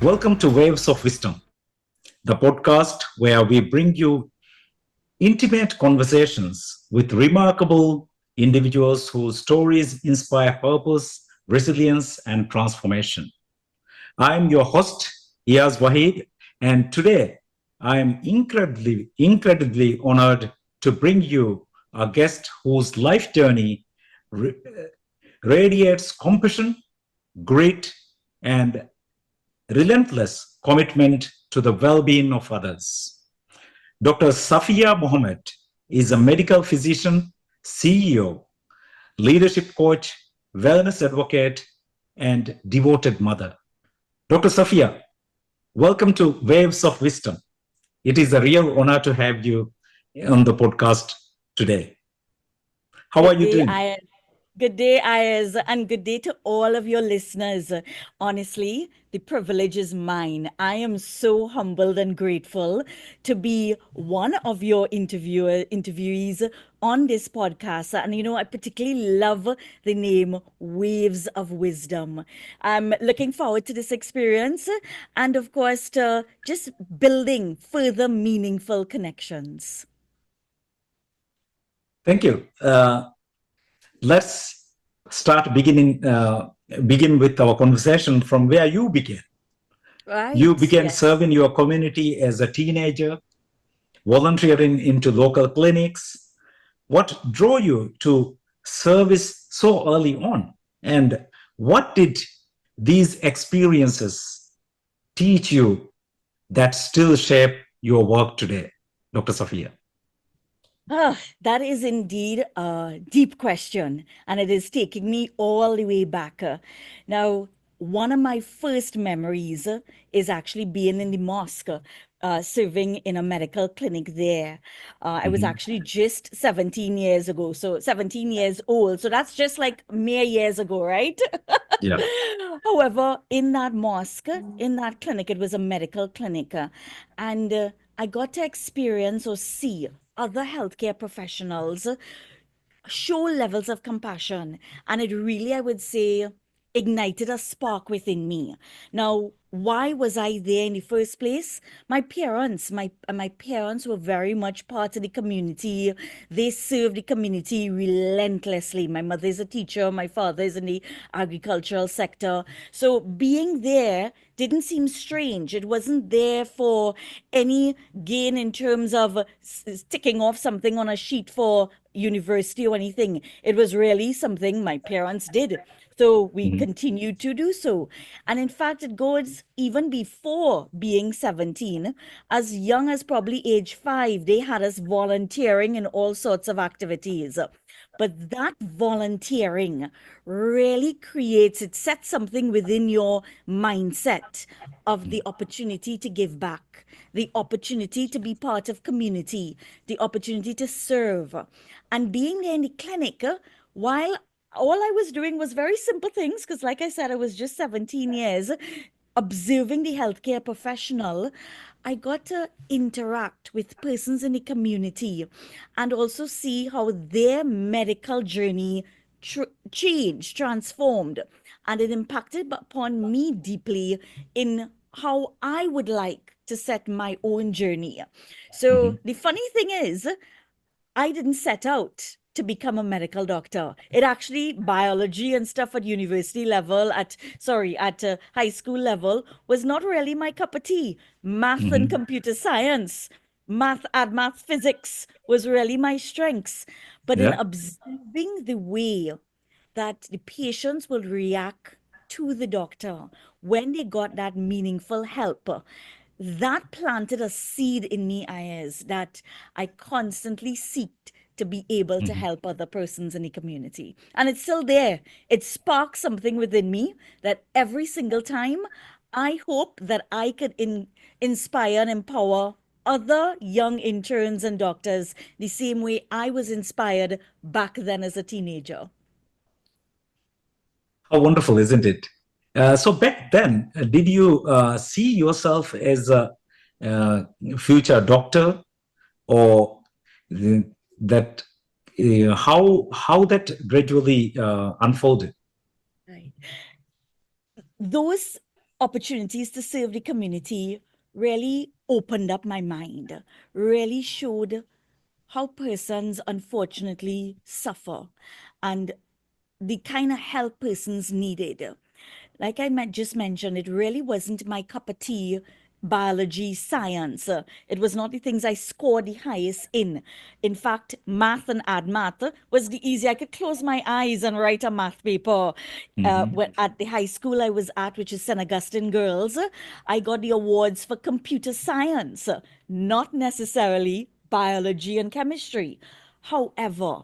Welcome to Waves of Wisdom, the podcast where we bring you intimate conversations with remarkable individuals whose stories inspire purpose, resilience, and transformation. I'm your host, Iyaz Wahid, and today I am incredibly honored to bring you a guest whose life journey ra- radiates compassion, grit, and relentless commitment to the well-being of others. Dr. Safeeya Mohammed is a medical physician, CEO, leadership coach, wellness advocate, and devoted mother. Dr. Safeeya, welcome to Waves of Wisdom. It is a real honor to have you on the podcast today. How are Good you day, doing? I Good day, Ayaz, and good day to all of your listeners. Honestly, the privilege is mine. I am so humbled and grateful to be one of your interviewees on this podcast. And I particularly love the name Waves of Wisdom. I'm looking forward to this experience and, of course, to just building further meaningful connections. Thank you. Let's begin with our conversation from where you began. You Right? began Yes. serving your community as a teenager, volunteering into local clinics. What drew you to service so early on? And what did these experiences teach you that still shape your work today, Dr. Safeeya? That is indeed a deep question, and it is taking me all the way back. Now, one of my first memories is actually being in the mosque, serving in a medical clinic there. I was Mhm. actually just 17 years ago, so 17 years old. So that's just like mere years ago, right? Yeah. However, in that mosque, in that clinic, it was a medical clinic, and I got to experience or see other healthcare professionals show levels of compassion. And it really, I would say, ignited a spark within me. Now, why was I there in the first place? My parents were very much part of the community. They served the community relentlessly. My mother is a teacher, my father is in the agricultural sector. So being there didn't seem strange. It wasn't there for any gain in terms of ticking off something on a sheet for university or anything. It was really something my parents did. So we Mhm. continued to do so. And in fact, it goes even before being 17. As young as probably age 5, they had us volunteering in all sorts of activities. But that volunteering really it sets something within your mindset of the opportunity to give back, the opportunity to be part of community, the opportunity to serve. And being there in the clinic, while all I was doing was very simple things, because like I said, I was just 17 years, observing the healthcare professional, I got to interact with persons in the community and also see how their medical journey changed, transformed, and it impacted upon me deeply in how I would like to set my own journey. So Mhm. the funny thing is, I didn't set out to become a medical doctor. It actually, biology and stuff at university level, at high school level, was not really my cup of tea. Math and Mhm. computer science, math physics was really my strengths. But in Yeah. observing the way that the patients will react to the doctor when they got that meaningful help, that planted a seed in me, Ayaz, that I constantly seeked to be able to Mhm. help other persons in the community. And it's still there. It sparks something within me that every single time I hope that I could inspire and empower other young interns and doctors the same way I was inspired back then as a teenager. How wonderful, isn't it? So back then, did you see yourself as a uh, future doctor, or that how that gradually unfolded? Right. Those opportunities to serve the community really opened up my mind, really showed how persons unfortunately suffer and the kind of help persons needed. Like I just mentioned, it really wasn't my cup of tea, biology, science. It was not the things I scored the highest in. In fact, math and add math was the easy. I could close my eyes and write a math paper. Hmm. At the high school I was at, which is St. Augustine Girls, I got the awards for computer science, not necessarily biology and chemistry. However,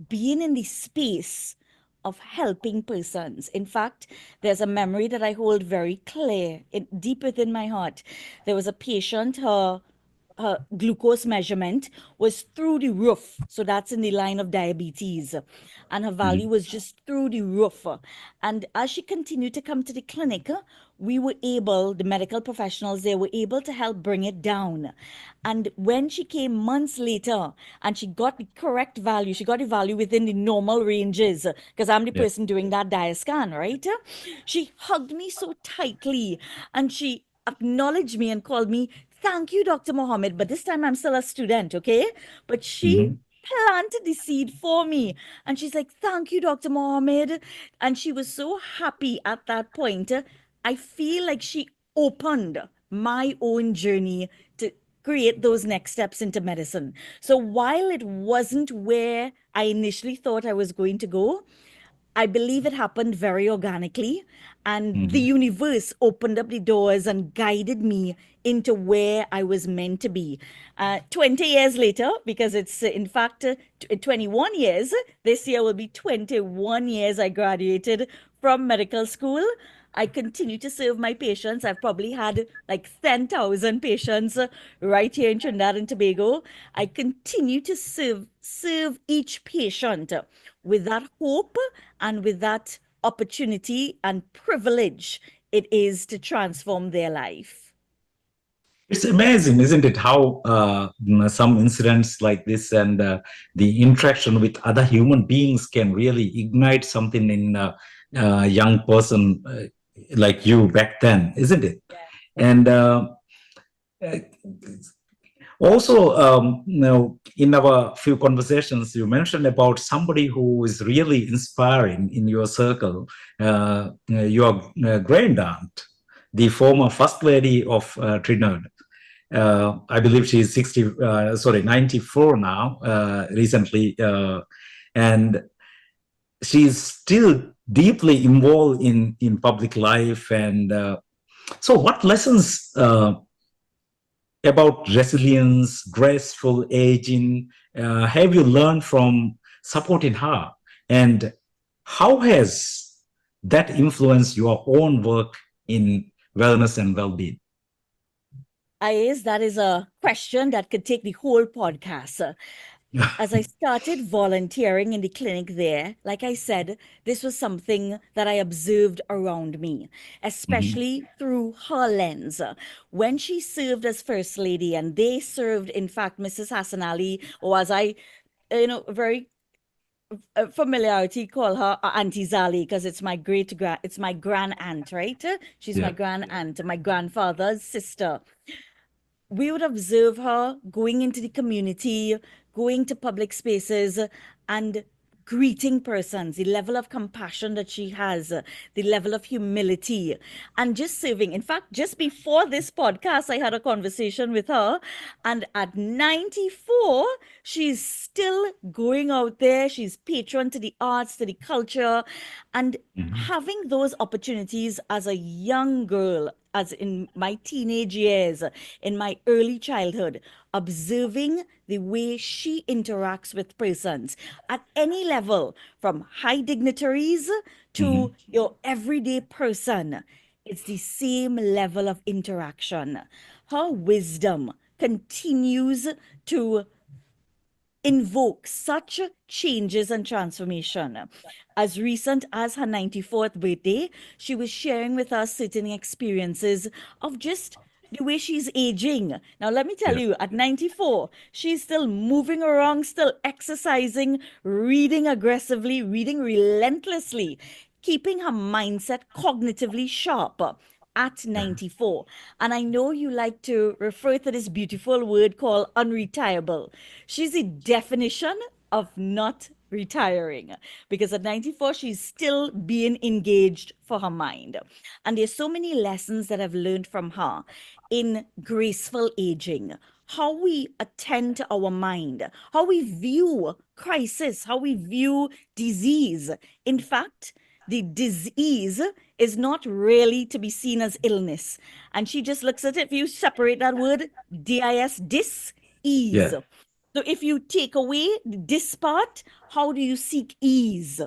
being in the space of helping persons. In fact, there's a memory that I hold very clear, deep within my heart. There was a patient, her glucose measurement was through the roof. So that's in the line of diabetes. And her value Hmm. was just through the roof. And as she continued to come to the clinic, we were able, the medical professionals, they were able to help bring it down. And when she came months later and she got the correct value, she got the value within the normal ranges, because I'm the Yeah. person doing that diascan, right? She hugged me so tightly and she acknowledged me and called me, "Thank you, Dr. Mohammed." But this time I'm still a student, okay? But she Hmm. planted the seed for me. And she's like, "Thank you, Dr. Mohammed." And she was so happy at that point. I feel like she opened my own journey to create those next steps into medicine. So while it wasn't where I initially thought I was going to go, I believe it happened very organically, and the Hmm. universe opened up the doors and guided me into where I was meant to be. 20 years later, because it's in fact 21 years, this year will be 21 years I graduated from medical school. I continue to serve my patients. I've probably had like 10,000 patients right here in Trinidad and Tobago. I continue to serve each patient with that hope and with that opportunity and privilege it is to transform their life. It's amazing, isn't it, how some incidents like this and the interaction with other human beings can really ignite something in a young person like you back then, isn't it? And uh, also, in our few conversations, you mentioned about somebody who is really inspiring in your circle, your grand aunt, the former first lady of Trinidad. I believe she's 94 now, recently. And she's still deeply involved in public life. And so what lessons about resilience, graceful aging, have you learned from supporting her? And how has that influenced your own work in wellness and well-being? That is a question that could take the whole podcast. As I started volunteering in the clinic there, like I said, this was something that I observed around me, Mhm. especially through her lens. When she served as First Lady, and they served, in fact, Mrs. Hassan Ali, or as I, very familiarity call her Auntie Zali, because it's my grand aunt, right? She's my Yeah. grand aunt, my grandfather's sister. We would observe her going into the community, going to public spaces, and greeting persons, the level of compassion that she has, the level of humility, and just serving. In fact, just before this podcast, I had a conversation with her, and at 94, she's still going out there. She's patron to the arts, to the culture, and Mhm. having those opportunities as a young girl, as in my teenage years, in my early childhood, observing the way she interacts with persons at any level, from high dignitaries to Mhm. your everyday person. It's the same level of interaction. Her wisdom continues to invoke such changes and transformation. As recent as her 94th birthday, she was sharing with us certain experiences of just the way she's aging. Now, let me tell Yeah. you, at 94, she's still moving around, still exercising, reading aggressively, reading relentlessly, keeping her mindset cognitively sharp. at 94. And I know you like to refer to this beautiful word called unretirable. She's the definition of not retiring, because at 94 she's still being engaged for her mind. And there's so many lessons that I've learned from her in graceful aging, how we attend to our mind, how we view crisis, how we view disease. In fact, the disease is not really to be seen as illness. And she just looks at it. If you separate that word, dis, ease. Yeah. So if you take away this part, how do you seek ease?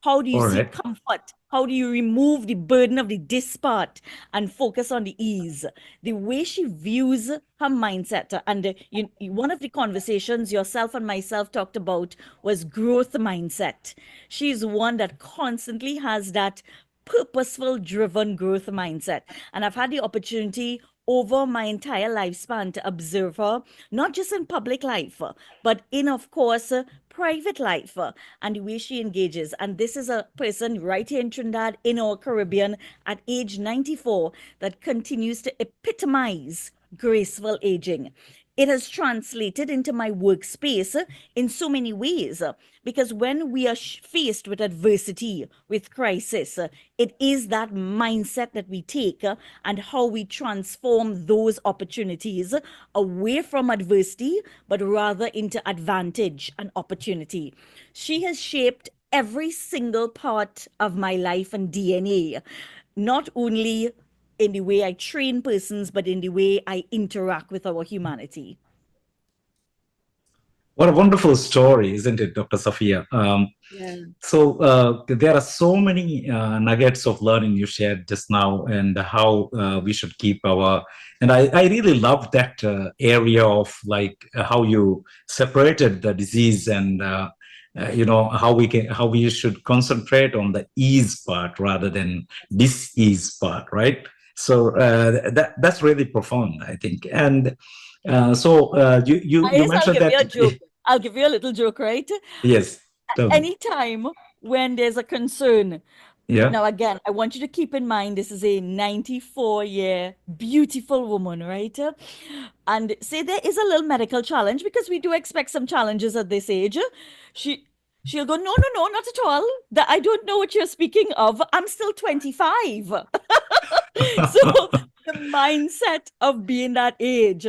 How do you All seek right. comfort? How do you remove the burden of the this part and focus on the ease? The way she views her mindset, and one of the conversations yourself and myself talked about was growth mindset. She's one that constantly has that purposeful, driven growth mindset. And I've had the opportunity over my entire lifespan to observe her, not just in public life, but in, of course, private life, and the way she engages. And this is a person right here in Trinidad, in our Caribbean, at age 94, that continues to epitomize graceful aging. It has translated into my workspace in so many ways, because when we are faced with adversity, with crisis, it is that mindset that we take and how we transform those opportunities away from adversity, but rather into advantage and opportunity. She has shaped every single part of my life and DNA, not only in the way I train persons, but in the way I interact with our humanity. What a wonderful story, isn't it, Dr. Safeeya? Yeah. So there are so many nuggets of learning you shared just now, and how we should keep our. And I really love that area of like how you separated the disease, and how we should concentrate on the ease part rather than dis-ease part, right? So that's really profound, I think. And you Yes, I'll mentioned give you that. a joke. I'll give you a little joke, right? Yes, tell me. Anytime when there's a concern. Yeah. Now, again, I want you to keep in mind this is a 94-year beautiful woman, right? And say there is a little medical challenge, because we do expect some challenges at this age. She she'll go, no, no, no, not at all. That I don't know what you're speaking of. I'm still 25. So the mindset of being that age.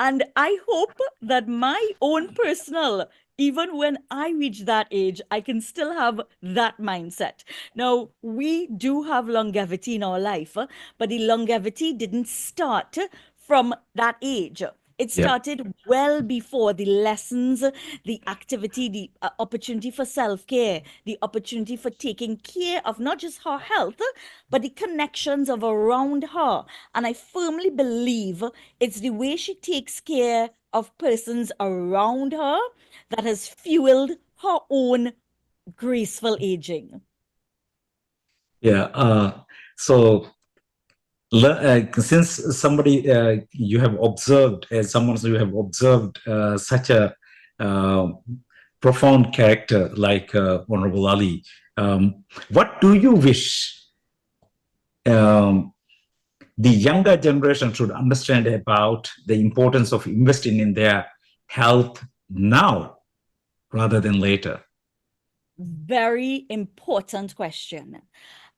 And I hope that my own personal, even when I reach that age, I can still have that mindset. Now, we do have longevity in our life, but the longevity didn't start from that age. It Yeah. started well before the lessons, the activity, the opportunity for self care, the opportunity for taking care of not just her health, but the connections of around her. And I firmly believe it's the way she takes care of persons around her that has fueled her own graceful aging. Yeah. So since somebody you have observed, as someone you have observed such a uh, profound character like Honorable Ali, what do you wish um, the younger generation should understand about the importance of investing in their health now rather than later? Very important question.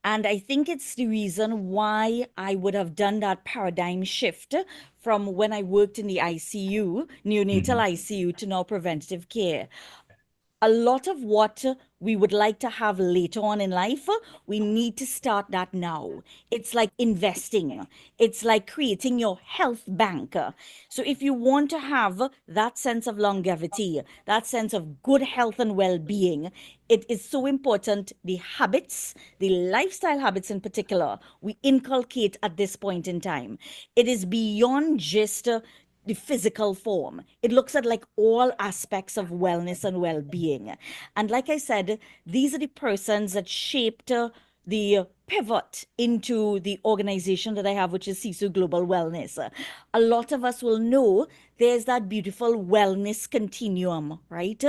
And I think it's the reason why I would have done that paradigm shift from when I worked in the ICU, neonatal Mhm. ICU, to now preventative care. A lot of what we would like to have later on in life, we need to start that now. It's like investing, it's like creating your health bank. So, if you want to have that sense of longevity, that sense of good health and well being, it is so important the habits, the lifestyle habits in particular, we inculcate at this point in time. It is beyond just the physical form. It looks at like all aspects of wellness and well-being. And like I said, these are the persons that shaped the pivot into the organization that I have, which is Sisu Global Wellness. A lot of us will know there's that beautiful wellness continuum, right?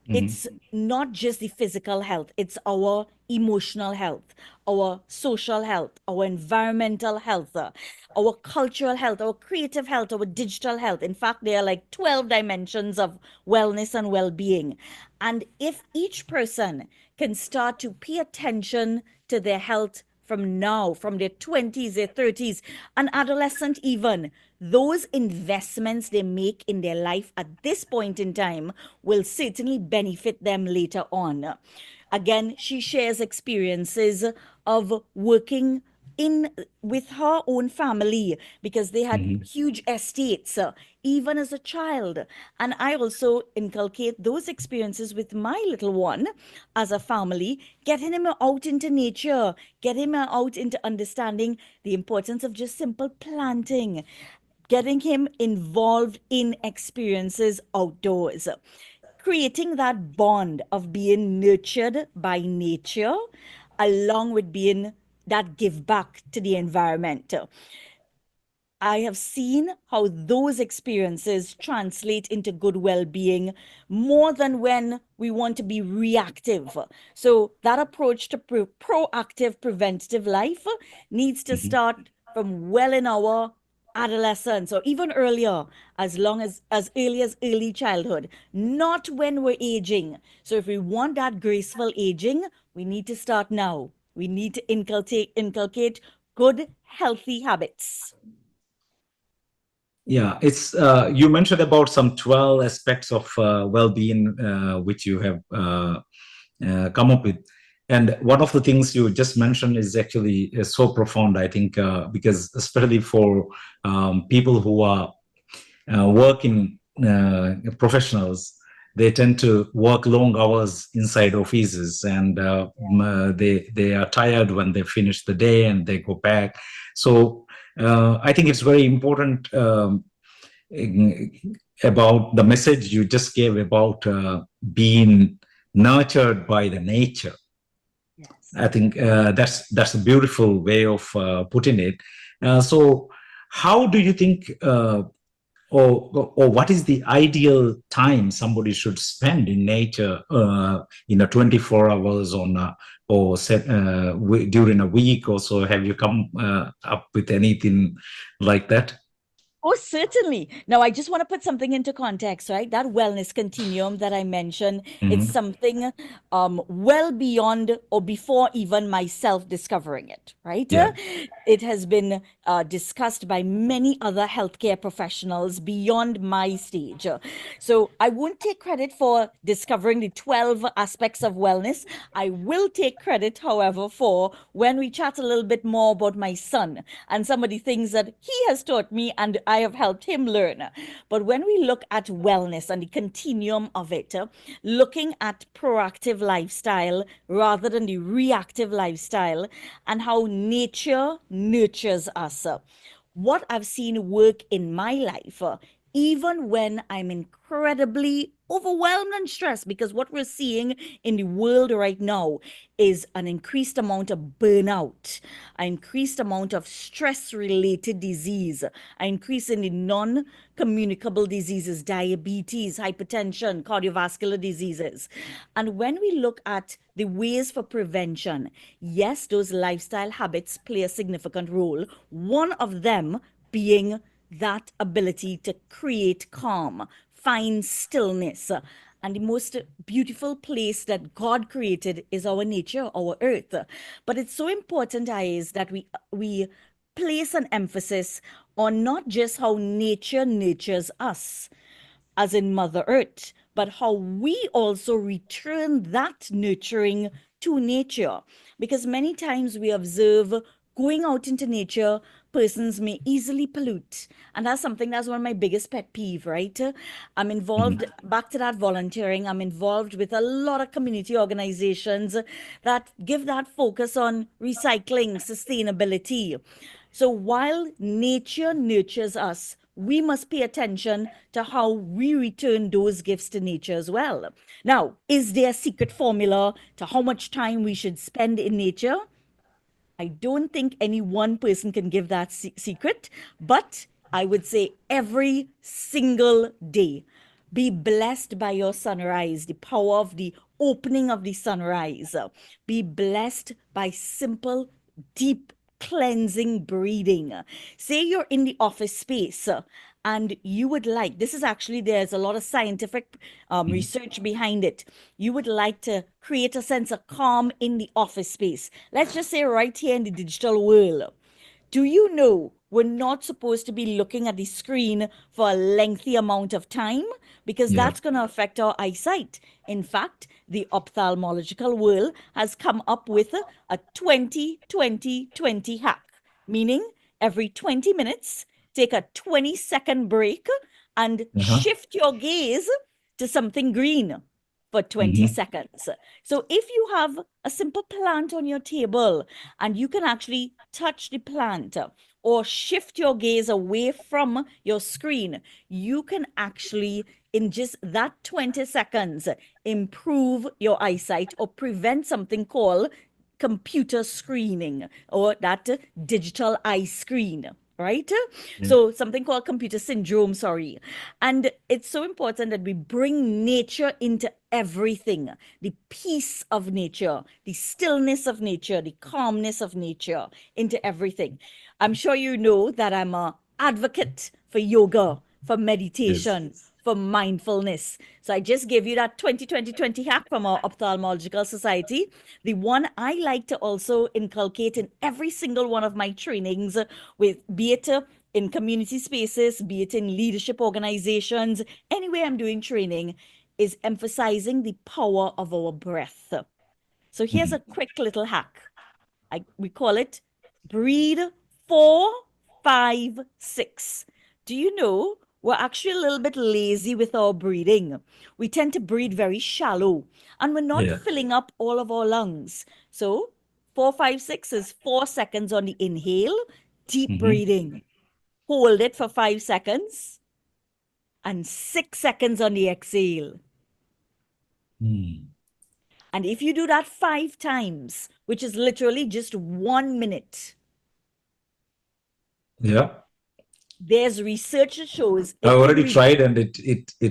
Mhm. It's not just the physical health, it's our emotional health, our social health, our environmental health, our cultural health, our creative health, our digital health. In fact, there are like 12 dimensions of wellness and well being. And if each person can start to pay attention to their health from now, from their 20s, their 30s, an adolescent even, those investments they make in their life at this point in time will certainly benefit them later on. Again, she shares experiences of working in with her own family because they had Mhm. huge estates even as a child, and I also inculcate those experiences with my little one as a family, getting him out into nature, getting him out into understanding the importance of just simple planting, getting him involved in experiences outdoors, creating that bond of being nurtured by nature along with being that give back to the environment. I have seen how those experiences translate into good well being more than when we want to be reactive. So, that approach to proactive, preventative life needs to Mhm. start from well in our adolescence or even earlier, as early as early childhood, not when we're aging. So, if we want that graceful aging, we need to start now. We need to inculcate good, healthy habits. Yeah, it's you mentioned about some 12 aspects of well-being which you have come up with. And one of the things you just mentioned is actually so profound, I think, because especially for people who are working professionals, they tend to work long hours inside offices, and they are tired when they finish the day and they go back. So I think it's very important about the message you just gave about being nurtured by the nature. Yes. I think that's a beautiful way of putting it. So, how do you think, or what is the ideal time somebody should spend in nature? 24 hours on, or set during a week or so. Have you come up with anything like that? Oh, certainly. Now, I just want to put something into context, right? That wellness continuum that I mentioned, it's Mhm. something well beyond or before even myself discovering it, right? Yeah. It has been discussed by many other healthcare professionals beyond my stage. So I won't take credit for discovering the 12 aspects of wellness. I will take credit, however, for when we chat a little bit more about my son and some of the things that he has taught me and I have helped him learn. But when we look at wellness and the continuum of it, looking at proactive lifestyle rather than the reactive lifestyle and how nature nurtures us. What I've seen work in my life, even when I'm incredibly overwhelmed and stressed, because what we're seeing in the world right now is an increased amount of burnout, an increased amount of stress related disease, an increase in the non communicable diseases, diabetes, hypertension, cardiovascular diseases. And when we look at the ways for prevention, yes, those lifestyle habits play a significant role. One of them being that ability to create calm, find stillness. And the most beautiful place that God created is our nature, our earth. But it's so important, is that we place an emphasis on not just how nature nurtures us, as in Mother Earth, but how we also return that nurturing to nature. Because many times we observe going out into nature, persons may easily pollute. And that's something that's one of my biggest pet peeve, right? I'm involved, Mhm. back to that volunteering, I'm involved with a lot of community organizations that give that focus on recycling, sustainability. So while nature nurtures us, we must pay attention to how we return those gifts to nature as well. Now, is there a secret formula to how much time we should spend in nature? I don't think any one person can give that secret, but I would say every single day. Be blessed by your sunrise, the power of the opening of the sunrise. Be blessed by simple, deep cleansing breathing. Say you're in the office space and you would like, this is actually, there's a lot of scientific Mhm. research behind it. You would like to create a sense of calm in the office space. Let's just say right here in the digital world. Do you know we're not supposed to be looking at the screen for a lengthy amount of time because Yeah. that's going to affect our eyesight? In fact, the ophthalmological world has come up with a 20-20-20 hack, meaning every 20 minutes, take a 20-second break and Uh-huh. shift your gaze to something green for 20 Mhm. seconds. So if you have a simple plant on your table and you can actually touch the plant or shift your gaze away from your screen, you can actually, in just that 20 seconds, improve your eyesight or prevent something called computer screening or that digital eye screen, right? Yeah. So something called computer syndrome, sorry. And it's so important that we bring nature into everything, the peace of nature, the stillness of nature, the calmness of nature into everything. I'm sure you know that I'm a advocate for yoga, for Yes. meditation, for mindfulness. So I just gave you that 20-20-20 hack from our Ophthalmological Society. The one I like to also inculcate in every single one of my trainings, with be it in community spaces, be it in leadership organizations, anywhere I'm doing training, is emphasizing the power of our breath. So here's Mhm. a quick little hack. We call it breathe 4-5-6. Do you know we're actually a little bit lazy with our breathing? We tend to breathe very shallow and we're not Yeah. filling up all of our lungs. So 4-5-6 is 4 seconds on the inhale, deep Mhm. breathing. Hold it for 5 seconds and 6 seconds on the exhale. Mm. And if you do that 5 times, which is literally just 1 minute, Yeah. there's research that shows I it can already tried, and it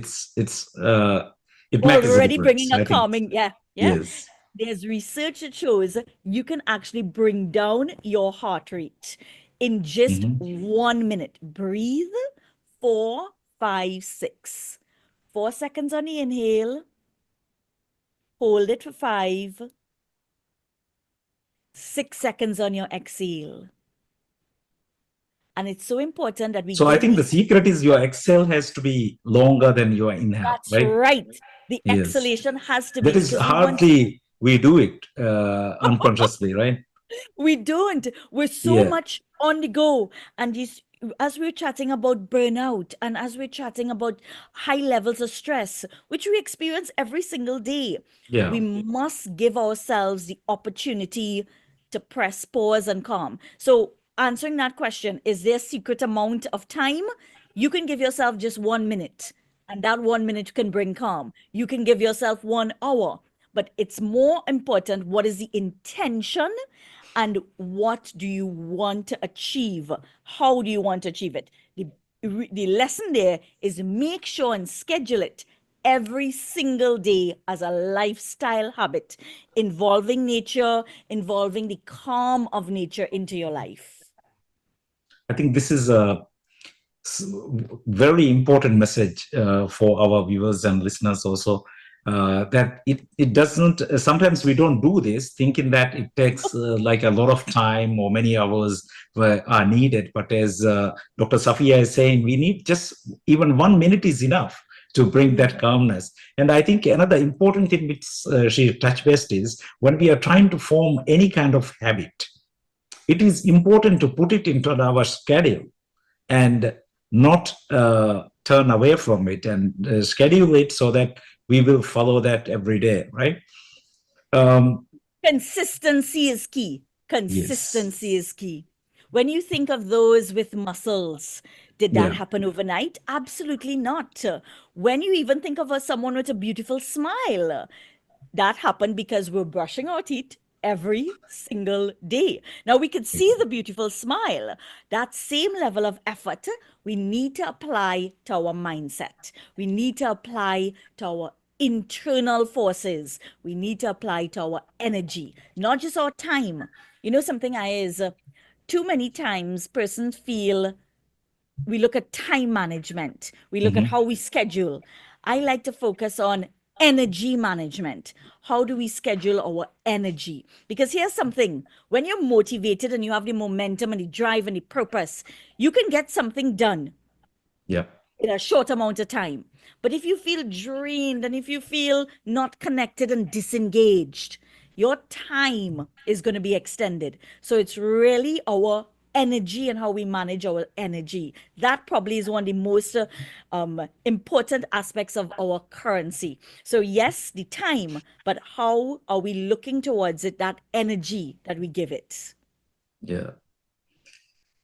makes a already difference, bringing a I think. calming, yeah. Yes. There's research that shows you can actually bring down your heart rate in just Mhm. 1 minute. Breathe 4-5-6. 4 seconds on the inhale, hold it for 5, 6 seconds on your exhale. And it's so important that we So I give think the the secret is your exhale has to be longer than your inhale, that's right? right. The Yes. exhalation has to be That is because we want hardly we do it unconsciously, right? we don't. We're so Yeah. much on the go. And this, as we're chatting about burnout and as we're chatting about high levels of stress, which we experience every single day, we Yeah. must give ourselves the opportunity to press pause and calm. So, answering that question, is there a secret amount of time? You can give yourself just 1 minute, and that 1 minute can bring calm. You can give yourself 1 hour, but it's more important what is the intention and what do you want to achieve? How do you want to achieve it? The lesson there is make sure and schedule it every single day as a lifestyle habit, involving nature, involving the calm of nature into your life. I think this is a very important message for our viewers and listeners also, that it doesn't sometimes we don't do this thinking that it takes like a lot of time or many hours are needed, but as Dr. Safeeya is saying, we need just even 1 minute is enough to bring that calmness. And I think another important thing which she touched best is when we are trying to form any kind of habit, it is important to put it into our schedule and not turn away from it, and schedule it so that we will follow that every day, right? Um, Consistency is key. yes. Consistency is key. When you think of those with muscles, did that Yeah. happen overnight? Absolutely not. When you even think of someone with a beautiful smile, that happened because we're brushing our teeth every single day. Now we can see the beautiful smile. That same level of effort we need to apply to our mindset. We need to apply to our internal forces. We need to apply to our energy, not just our time. You know, something I is too many times persons feel we look at time management, we look at Mhm. how we schedule. I like to focus on energy management. How do we schedule our energy? Because here's something, when you're motivated and you have the momentum and the drive and the purpose, you can get something done Yeah. in a short amount of time. But if you feel drained and if you feel not connected and disengaged, your time is going to be extended. So it's really our energy and how we manage our energy. That probably is one of the most important aspects of our currency. So, yes, the time, but how are we looking towards it, that energy that we give it? Yeah.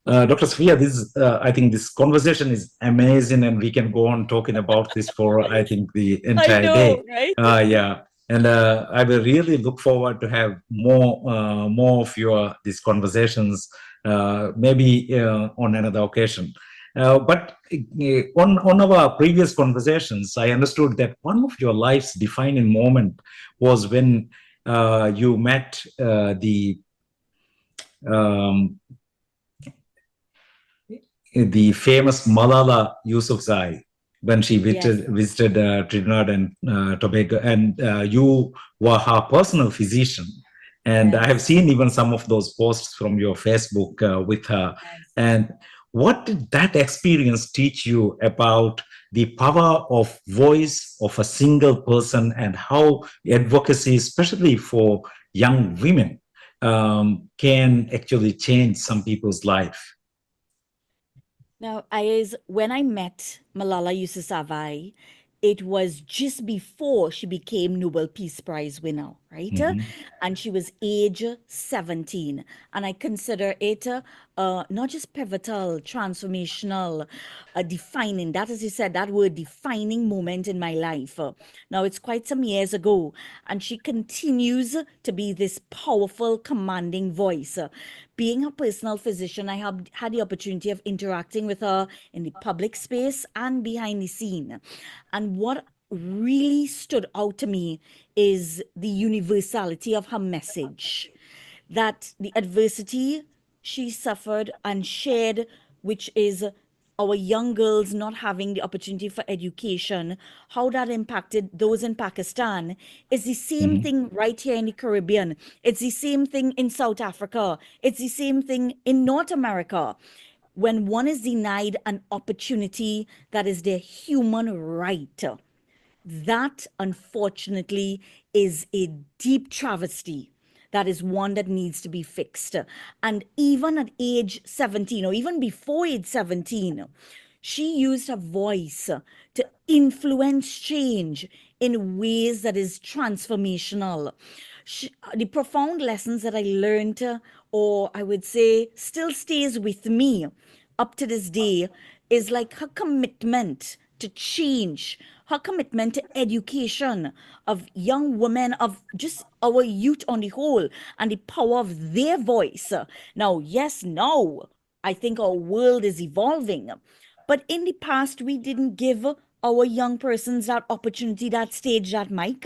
Dr. Safeeya, I think this conversation is amazing, and we can go on talking about this for, I think, the I entire know, day. right? Yeah, and I will really look forward to have more of your these conversations, maybe on another occasion. But on our previous conversations, I understood that one of your life's defining moment was when you met um, the famous Malala Yousafzai when she Yes, visited Trinidad and Tobago, and you were her personal physician. And I have yes, seen even some of those posts from your Facebook with her. yes. And what did that experience teach you about the power of voice of a single person and how advocacy, especially for young women, can actually change some people's life? Now, when I met Malala Yousafzai, it was just before she became Nobel Peace Prize winner, right? Mhm. And she was age 17. And I consider it not just pivotal, transformational, defining. That, as you said, that word defining moment in my life. Now, it's quite some years ago. And she continues to be this powerful, commanding voice. Being a personal physician, I have had the opportunity of interacting with her in the public space and behind the scene. And what really stood out to me is the universality of her message, that the adversity she suffered and shared, which is our young girls not having the opportunity for education, how that impacted those in Pakistan, is the same Mhm. thing right here in the Caribbean. It's the same thing in South Africa. It's the same thing in North America. When one is denied an opportunity that is their human right, that, unfortunately, is a deep travesty. That is one that needs to be fixed. And even at age 17, or even before age 17, she used her voice to influence change in ways that is transformational. The profound lessons that I learned, or I would say still stays with me up to this day, is like her commitment to change, her commitment to education of young women, of just our youth on the whole, and the power of their voice. Now, yes, now I think our world is evolving, but in the past, we didn't give our young persons that opportunity, that stage, that mic.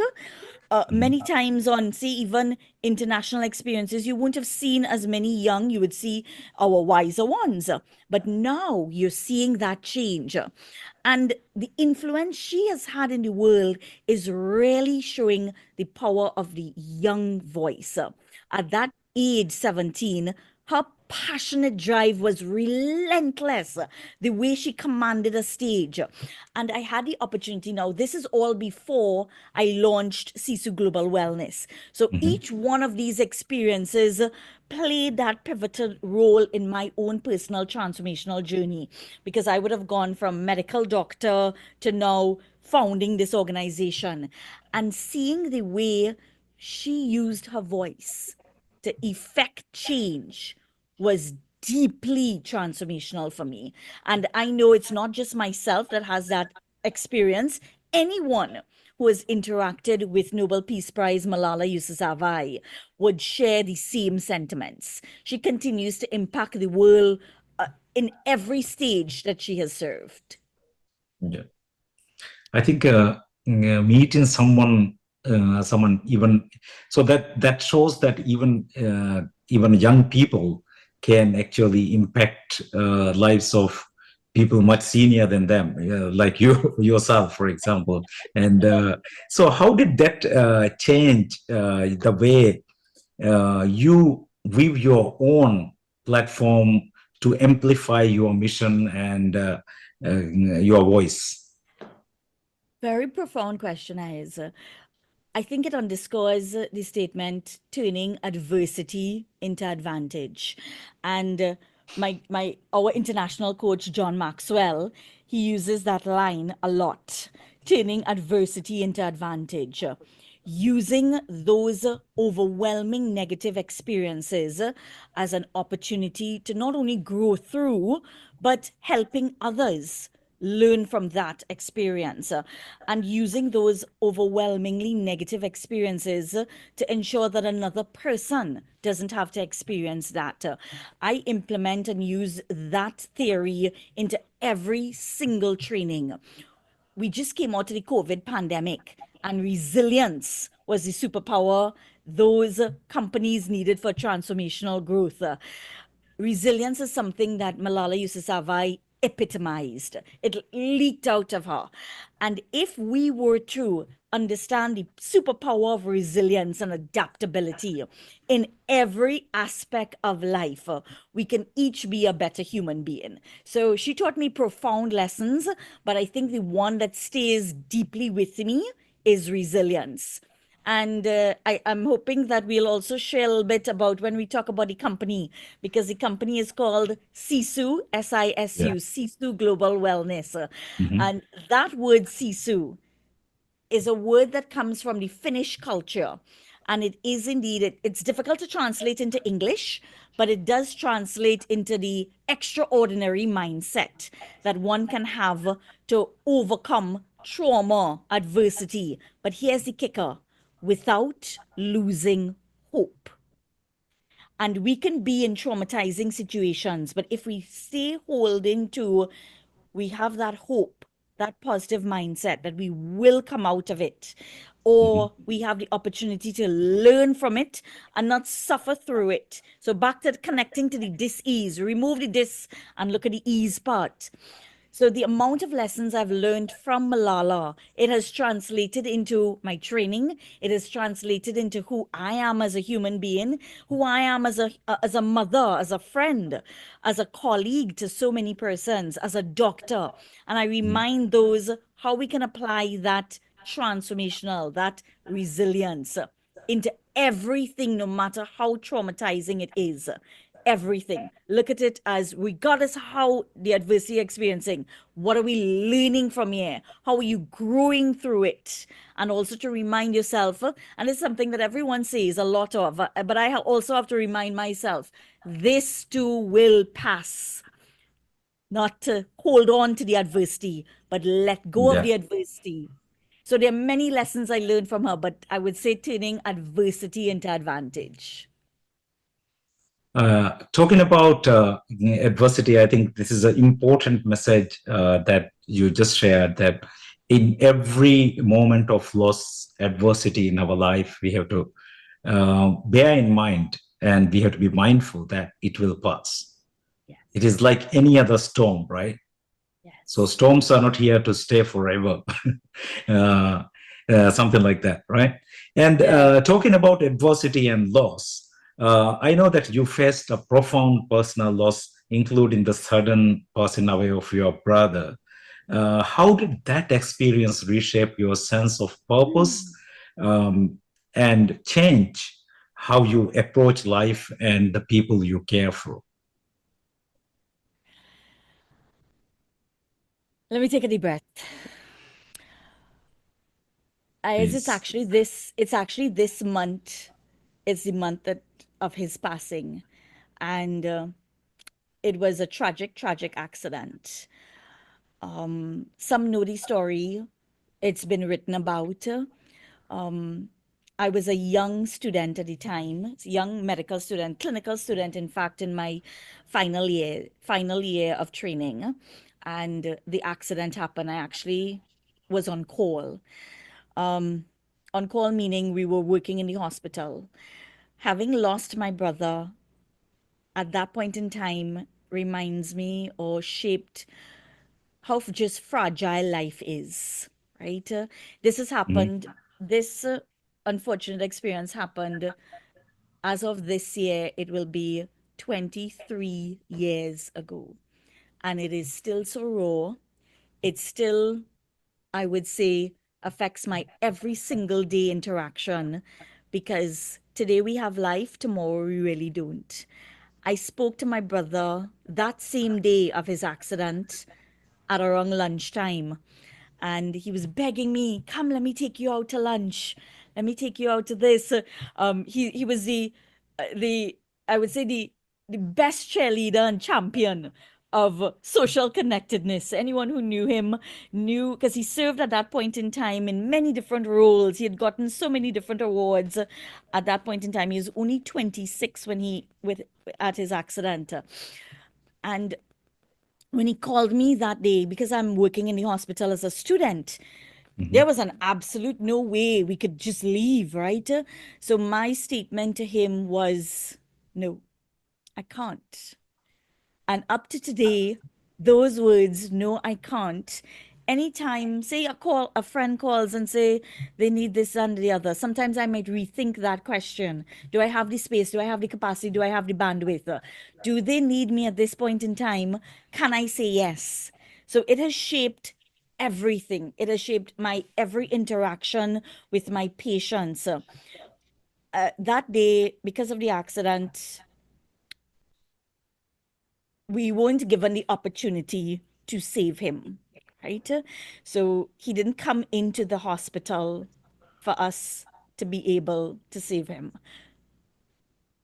Many Mhm. times on, say, even international experiences, you wouldn't have seen as many young, you would see our wiser ones. But now you're seeing that change. And the influence she has had in the world is really showing the power of the young voice. At that age, 17, her passionate drive was relentless, the way she commanded a stage. And I had the opportunity. Now, this is all before I launched Sisu Global Wellness. So Mhm. each one of these experiences played that pivotal role in my own personal transformational journey, because I would have gone from medical doctor to now founding this organization, and seeing the way she used her voice to effect change was deeply transformational for me. And I know it's not just myself that has that experience. Anyone who has interacted with Nobel Peace Prize Malala Yousafzai would share the same sentiments. She continues to impact the world in every stage that she has served. Yeah. I think meeting someone even so that shows that even young people can actually impact lives of people much senior than them, like you yourself, for example. And so, how did that change the way you weave your own platform to amplify your mission and your voice? Very profound question, Ayaz. I think it underscores the statement turning adversity into advantage. And my our international coach John Maxwell, he uses that line a lot, turning adversity into advantage. Using those overwhelming negative experiences as an opportunity to not only grow through, but helping others learn from that experience, and using those overwhelmingly negative experiences to ensure that another person doesn't have to experience that. I implement and use that theory into every single training. We just came out of the COVID pandemic, and resilience was the superpower those companies needed for transformational growth. Resilience is something that Malala Yousafzai epitomized. It leaked out of her. And if we were to understand the superpower of resilience and adaptability in every aspect of life, we can each be a better human being. So she taught me profound lessons, but I think the one that stays deeply with me is resilience. And I'm hoping that we'll also share a little bit about when we talk about the company, because the company is called Sisu, Yeah. Sisu, Sisu Global Wellness. Mhm. And that word Sisu is a word that comes from the Finnish culture. And it is indeed, it's difficult to translate into English, but it does translate into the extraordinary mindset that one can have to overcome trauma, adversity. But here's the kicker: without losing hope. And we can be in traumatizing situations, but if we stay holding to, we have that hope, that positive mindset that we will come out of it, Mhm. or we have the opportunity to learn from it and not suffer through it. So back to connecting to the dis-ease, remove the dis and look at the ease part. So the amount of lessons I've learned from Malala, it has translated into my training. It has translated into who I am as a human being, who I am as a mother, as a friend, as a colleague to so many persons, as a doctor. And I Mhm. remind those how we can apply that transformational, that resilience into everything, no matter how traumatizing it is. Everything. Look at it as, regardless how the adversity you're experiencing, what are we learning from here? How are you growing through it? And also to remind yourself, and it's something that everyone says a lot of, but I also have to remind myself, this too will pass. Not to hold on to the adversity, but let go of Yeah. the adversity. So there are many lessons I learned from her, but I would say turning adversity into advantage. Talking about adversity, I think this is an important message that you just shared, that in every moment of loss, adversity in our life, we have to bear in mind and we have to be mindful that it will pass. Yes. It is like any other storm, right? So Yes. storms are not here to stay forever. uh, Something like that, right? And Yeah. talking about adversity and loss, I know that you faced a profound personal loss, including the sudden passing away of your brother. How did that experience reshape your sense of purpose Hmm. um, and change how you approach life and the people you care for? Let me take a deep breath. It's Please. actually this month. It's the month that of his passing, and it was a tragic accident. Some know the story. It's been written about. Um, I was a young student at the time, young medical student, clinical student, in fact, in my final year of training. And the accident happened. I actually was on call. Um, on call meaning we were working in the hospital. Having lost my brother at that point in time reminds me or shaped how just fragile life is, right? This has Mhm. happened, this unfortunate experience happened as of this year, it will be 23 years ago. And it is still so raw. It still, I would say, affects my every single day interaction because today we have life, tomorrow we really don't. I spoke to my brother that same day of his accident at around lunchtime. And he was begging me, come, let me take you out to lunch. Let me take you out to this. He was the I would say the best cheerleader and champion of social connectedness. Anyone who knew him knew because he served at that point in time in many different roles. He had gotten so many different awards at that point in time. He was only 26 when he with at his accident. And when he called me that day, because I'm working in the hospital as a student, there Mhm. was an absolute no way we could just leave, right? So my statement to him was, no, I can't. And up to today, those words, no, I can't. Anytime, say a friend calls and say they need this and the other, sometimes I might rethink that question. Do I have the space? Do I have the capacity? Do I have the bandwidth? Do they need me at this point in time? Can I say yes? So it has shaped everything. It has shaped my every interaction with my patients. That day, because of the accident, we weren't given the opportunity to save him, right? So he didn't come into the hospital for us to be able to save him.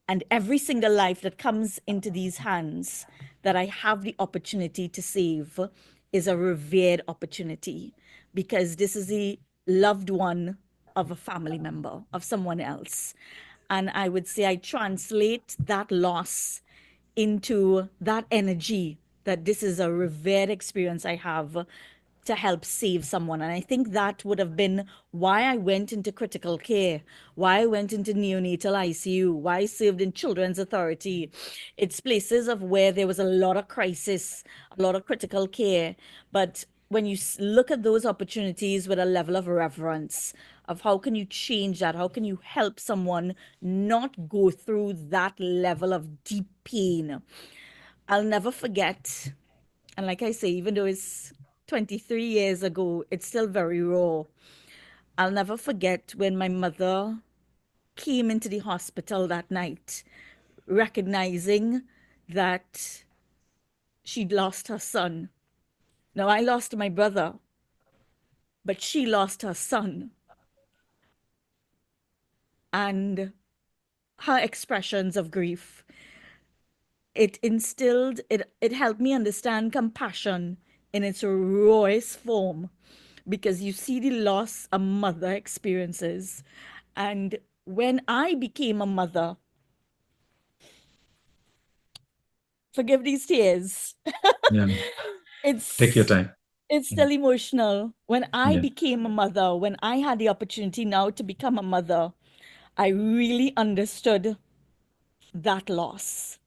And every single life that comes into these hands that I have the opportunity to save is a revered opportunity because this is the loved one of a family member, of someone else. And I would say I translate that loss into that energy that this is a revered experience I have to help save someone. And I think that would have been why I went into critical care, why I went into neonatal ICU, why I served in Children's Authority. It's places of where there was a lot of crisis, a lot of critical care. But when you look at those opportunities with a level of reverence, of how can you change that? How can you help someone not go through that level of deep pain? I'll never forget. And like I say, even though it's 23 years ago, it's still very raw. I'll never forget when my mother came into the hospital that night, recognizing that she'd lost her son. Now, I lost my brother, but she lost her son. And her expressions of grief, it helped me understand compassion in its rawest form because you see the loss a mother experiences. And when I became a mother, forgive these tears, Yeah. Take your it's time. it's Yeah. still emotional. When I Yeah. became a mother, when I had the opportunity now to become a mother, I really understood that loss.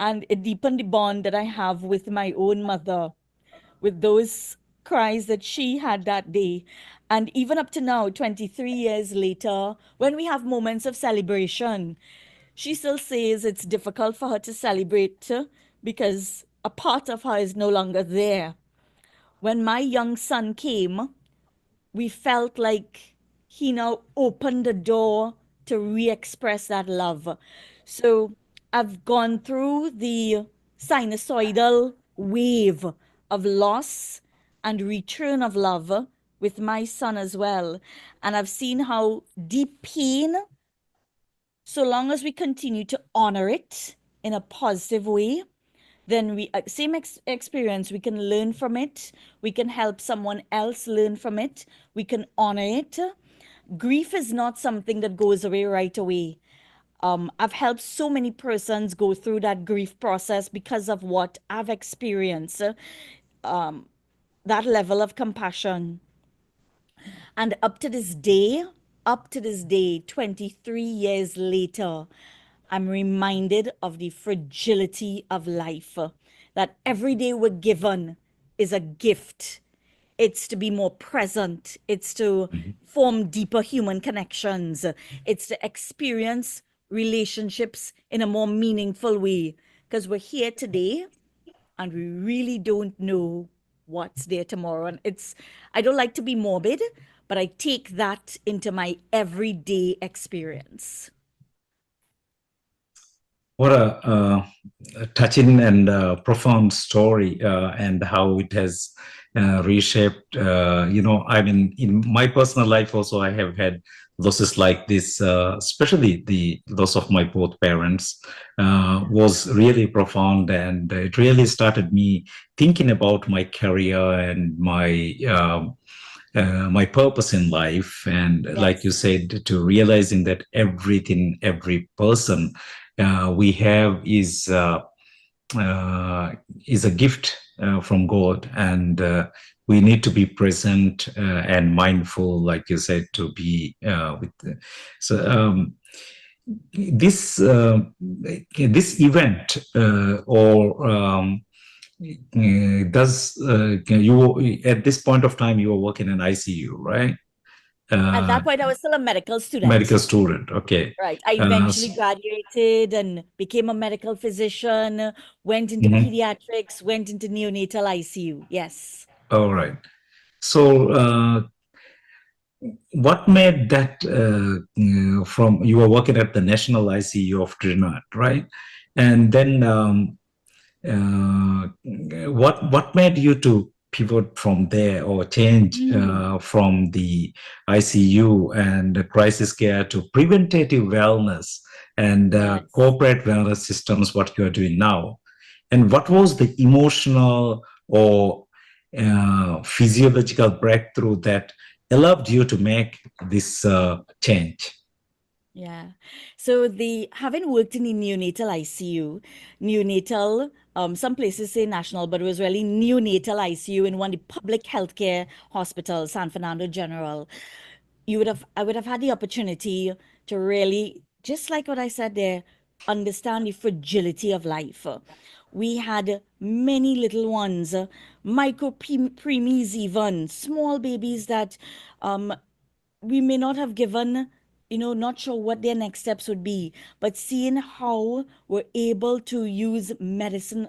And it deepened the bond that I have with my own mother, with those cries that she had that day. And even up to now, 23 years later, when we have moments of celebration, she still says it's difficult for her to celebrate because a part of her is no longer there. When my young son came, we felt like he now opened the door to re-express that love. So I've gone through the sinusoidal wave of loss and return of love with my son as well. And I've seen how deep pain, so long as we continue to honor it in a positive way, then we same experience, we can learn from it, we can help someone else learn from it, we can honor it. Grief is not something that goes away right away. I've helped so many persons go through that grief process because of what I've experienced, that level of compassion. And up to this day, 23 years later, I'm reminded of the fragility of life, that every day we're given is a gift. It's to be more present, it's to Mhm. form deeper human connections, it's to experience relationships in a more meaningful way. Because we're here today and we really don't know what's there tomorrow. And I don't like to be morbid, but I take that into my everyday experience. What a touching and profound story, and how it has reshaped. I mean, in my personal life also, I have had losses like this, especially the loss of my both parents, was really profound, and it really started me thinking about my career and my purpose in life, and like you Yes. said, to realizing that every person we have is a gift from God, and we need to be present and mindful, like you said, to be with. So this event or does you at this point of time you were working in ICU, right? At Uh, that point, I was still a medical Medical student. student. Okay. Right. I Uh, eventually graduated and became a medical physician, went into mhm. pediatrics, went into neonatal ICU. Yes. All right. So, what made that from you were working at the National ICU of Trinidad, right? And then what made you to pivot from there or change Mm. from the ICU and the crisis care to preventative wellness and Yes. corporate wellness systems? What you are doing now, and what was the emotional or physiological breakthrough that allowed you to make this change? Yeah. So the having worked in the neonatal ICU, neonatal, some places say national, but it was really neonatal ICU in one of the public healthcare hospitals, San Fernando General. I would have had the opportunity to really, just like what I said there, understand the fragility of life. We had many little ones, micro preemies even, small babies that we may not have given, not sure what their next steps would be, but seeing how we're able to use medicine,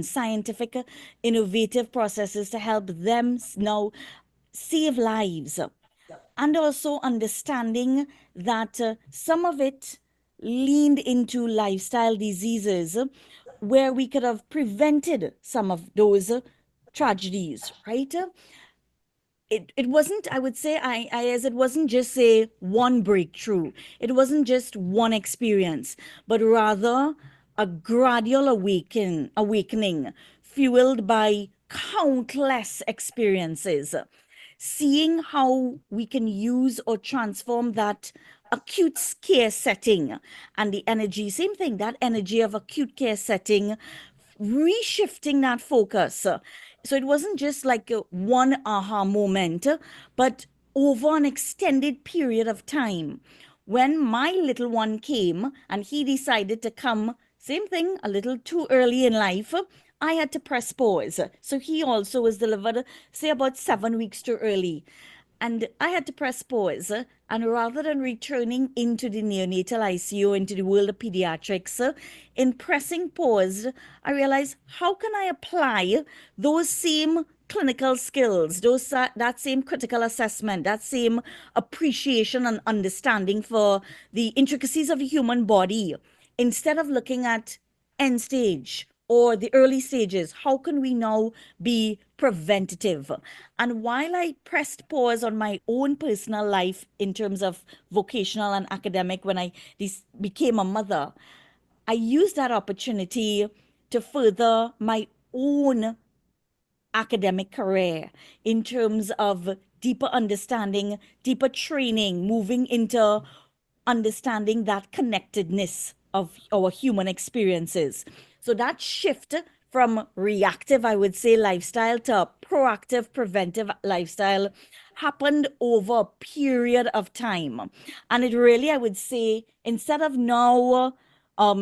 scientific, innovative processes to help them now save lives, and also understanding that some of it leaned into lifestyle diseases where we could have prevented some of those tragedies, right? It wasn't, I would say, I as it wasn't just say one breakthrough, it wasn't just one experience, but rather a gradual awakening fueled by countless experiences, seeing how we can use or transform that acute care setting and the energy, same thing, that energy of acute care setting, reshifting that focus. So it wasn't just like a one aha moment, but over an extended period of time. When my little one came and he decided to come, same thing, a little too early in life, I had to press pause. So he also was delivered, say, about 7 weeks too early. And I had to press pause. And rather than returning into the neonatal ICU, into the world of pediatrics, in pressing pause, I realized, how can I apply those same clinical skills, that same critical assessment, that same appreciation and understanding for the intricacies of the human body, instead of looking at end stage or the early stages, how can we now be preventative? And while I pressed pause on my own personal life in terms of vocational and academic when I became a mother, I used that opportunity to further my own academic career in terms of deeper understanding, deeper training, moving into understanding that connectedness of our human experiences. So that shift from reactive, I would say, lifestyle to proactive, preventive lifestyle happened over a period of time. And it really, I would say, instead of now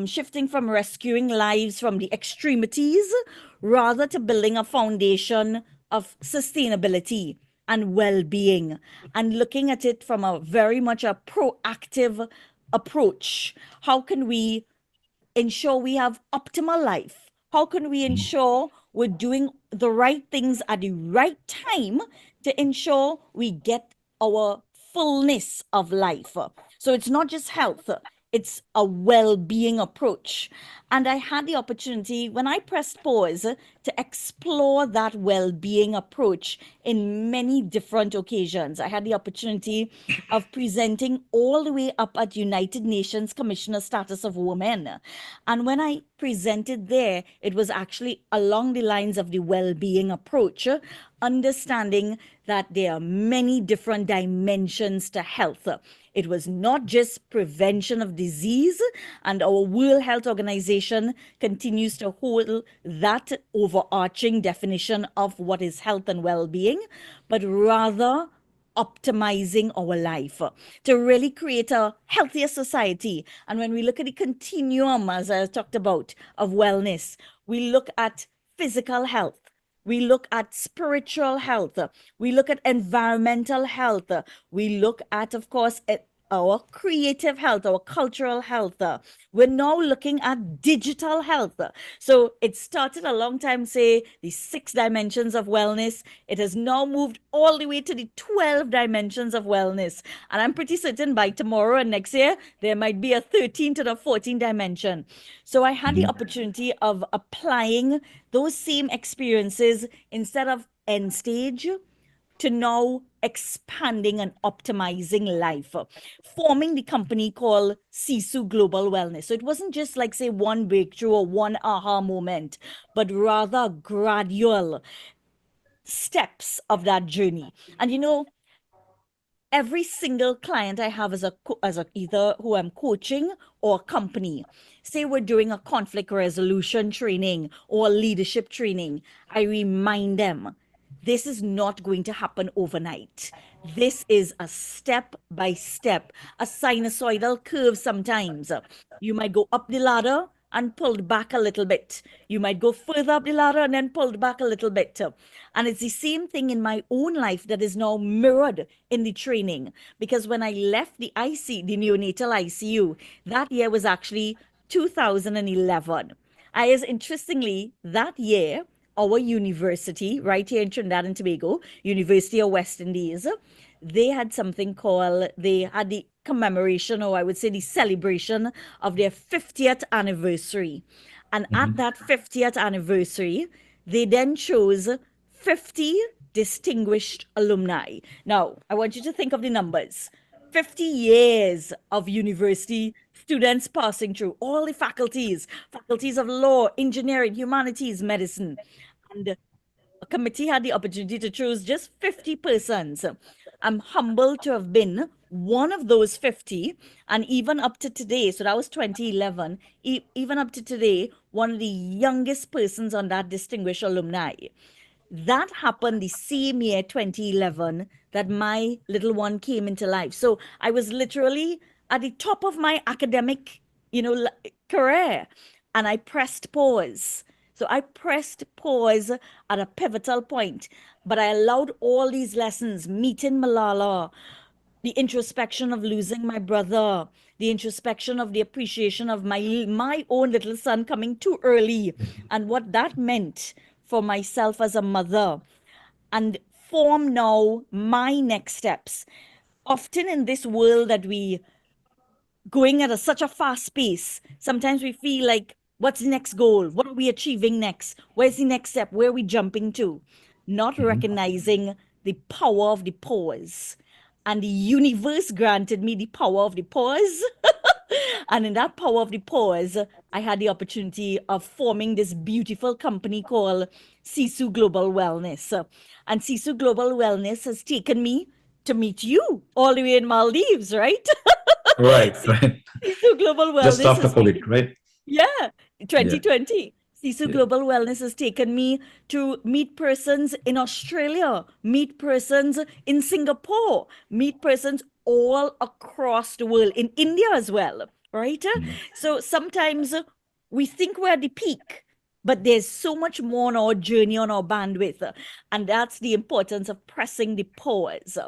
shifting from rescuing lives from the extremities, rather to building a foundation of sustainability and well-being, and looking at it from a very much a proactive approach. How can we ensure we have optimal life? How can we ensure we're doing the right things at the right time to ensure we get our fullness of life? So it's not just health, it's a well-being approach. And I had the opportunity when I pressed pause to explore that well-being approach in many different occasions. I had the opportunity of presenting all the way up at United Nations Commissioner Status of Women. And when I presented there, it was actually along the lines of the well-being approach, understanding that there are many different dimensions to health. It was not just prevention of disease, and our World Health Organization continues to hold that overarching definition of what is health and well-being, but rather optimizing our life to really create a healthier society. And when we look at the continuum, as I talked about, of wellness, we look at physical health, we look at spiritual health, we look at environmental health, we look at, of course, our creative health, our cultural health. We're now looking at digital health. So it started a long time, say, the 6 dimensions of wellness. It has now moved all the way to the 12 dimensions of wellness. And I'm pretty certain by tomorrow and next year, there might be a 13 to the 14 dimension. So I had the opportunity of applying those same experiences instead of end stage to now expanding and optimizing life, forming the company called Sisu Global Wellness. So it wasn't just like, say, one breakthrough or one aha moment, but rather gradual steps of that journey. And every single client I have as a either who I'm coaching or company, say we're doing a conflict resolution training or leadership training, I remind them this is not going to happen overnight. This is a step by step, a sinusoidal curve sometimes. You might go up the ladder and pulled back a little bit. You might go further up the ladder and then pulled back a little bit. And it's the same thing in my own life that is now mirrored in the training. Because when I left the the neonatal ICU, that year was actually 2011. Interestingly, that year, our university, right here in Trinidad and Tobago, University of West Indies, they had something called, they had the commemoration, or I would say the celebration of their 50th anniversary. And at that 50th anniversary, they then chose 50 distinguished alumni. Now, I want you to think of the numbers. 50 years of university students passing through all the faculties of law, engineering, humanities, medicine. And a committee had the opportunity to choose just 50 persons. I'm humbled to have been one of those 50, and even up to today, so that was 2011, even up to today, one of the youngest persons on that distinguished alumni. That happened the same year, 2011, that my little one came into life. So I was literally at the top of my academic, career, and I pressed pause. So I pressed pause at a pivotal point, but I allowed all these lessons, meeting Malala, the introspection of losing my brother, the introspection of the appreciation of my own little son coming too early, and what that meant for myself as a mother, and form now my next steps. Often in this world that we going at such a fast pace, sometimes we feel like, what's the next goal? What are we achieving next? Where's the next step? Where are we jumping to? Not recognizing the power of the pause. And the universe granted me the power of the pause. And in that power of the pause, I had the opportunity of forming this beautiful company called Sisu Global Wellness. And Sisu Global Wellness has taken me to meet you all the way in Maldives, right? Right, right. Sisu Global Just Wellness after has COVID, taken me, right? yeah, Yeah, 2020. Sisu yeah. Global Wellness has taken me to meet persons in Australia, meet persons in Singapore, meet persons all across the world, in India as well, right? Mm. So sometimes we think we're at the peak, but there's so much more on our journey, on our bandwidth. And that's the importance of pressing the pause.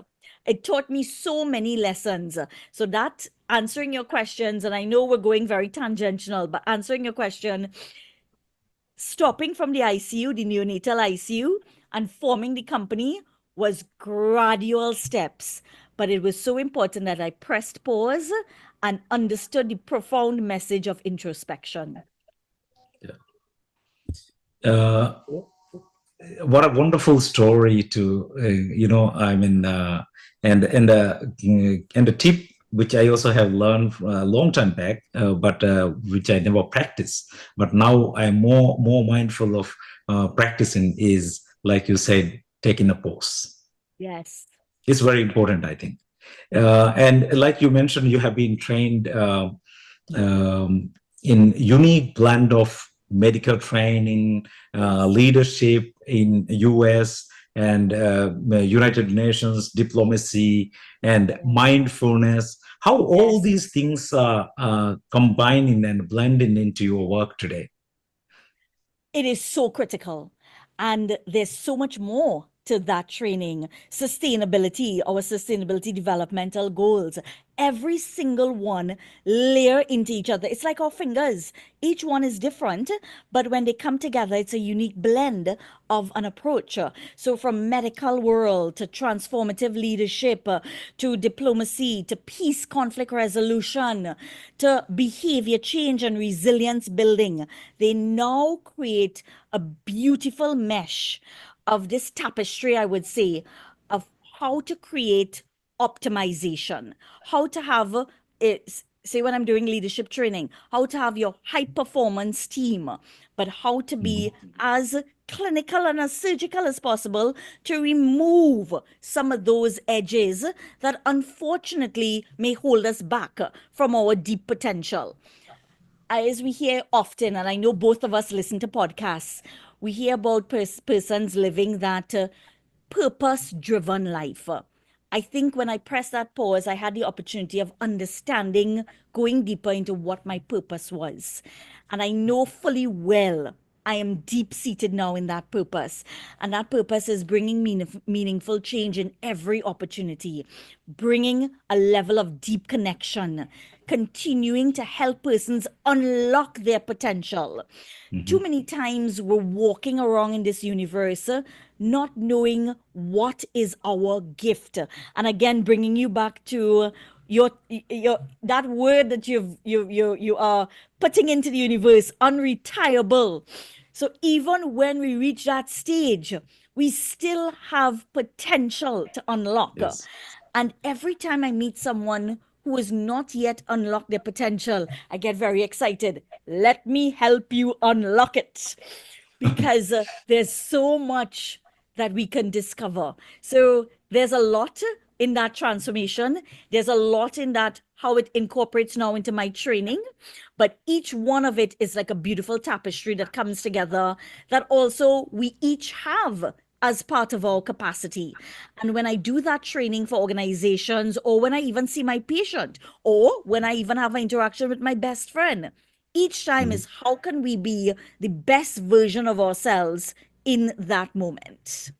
It taught me so many lessons. So that answering your questions, and I know we're going very tangential, but answering your question, stopping from the ICU, the neonatal ICU, and forming the company was gradual steps. But it was so important that I pressed pause and understood the profound message of introspection. Uh, what a wonderful story to I mean, and the tip which I also have learned a long time back, but which I never practiced, but now I'm more mindful of practicing, is like you said, taking a pause. Yes. It's very important, I think. And like you mentioned, you have been trained um, in unique blend of medical training, leadership in US and United Nations, diplomacy, and mindfulness. How all Yes. these things are combining and blending into your work today? It is so critical. And there's so much more to that training. Sustainability, our sustainability developmental goals, every single one layer into each other. It's like our fingers. Each one is different, but when they come together, it's a unique blend of an approach. So from medical world to transformative leadership, to diplomacy, to peace, conflict resolution, to behavior change and resilience building, they now create a beautiful mesh of this tapestry, I would say, of how to create optimization, how to have it, say when I'm doing leadership training, how to have your high performance team, but how to be as clinical and as surgical as possible to remove some of those edges that unfortunately may hold us back from our deep potential. As we hear often, and I know both of us listen to podcasts, we hear about persons living that purpose driven life. I think when I pressed that pause, I had the opportunity of understanding, going deeper into what my purpose was. And I know fully well I am deep seated now in that purpose. And that purpose is bringing meaningful change in every opportunity, bringing a level of deep connection, continuing to help persons unlock their potential. Too Mhm. many times we're walking around in this universe not knowing what is our gift. And again, bringing you back to your that word that you are putting into the universe, unretirable. So even when we reach that stage, we still have potential to unlock. Yes. And every time I meet someone who has not yet unlocked their potential, I get very excited. Let me help you unlock it, because there's so much that we can discover. So there's a lot in that transformation. There's a lot in that, how it incorporates now into my training. But each one of it is like a beautiful tapestry that comes together, that also we each have as part of our capacity. And when I do that training for organizations, or when I even see my patient, or when I even have an interaction with my best friend, each time Mhm. is how can we be the best version of ourselves in that moment?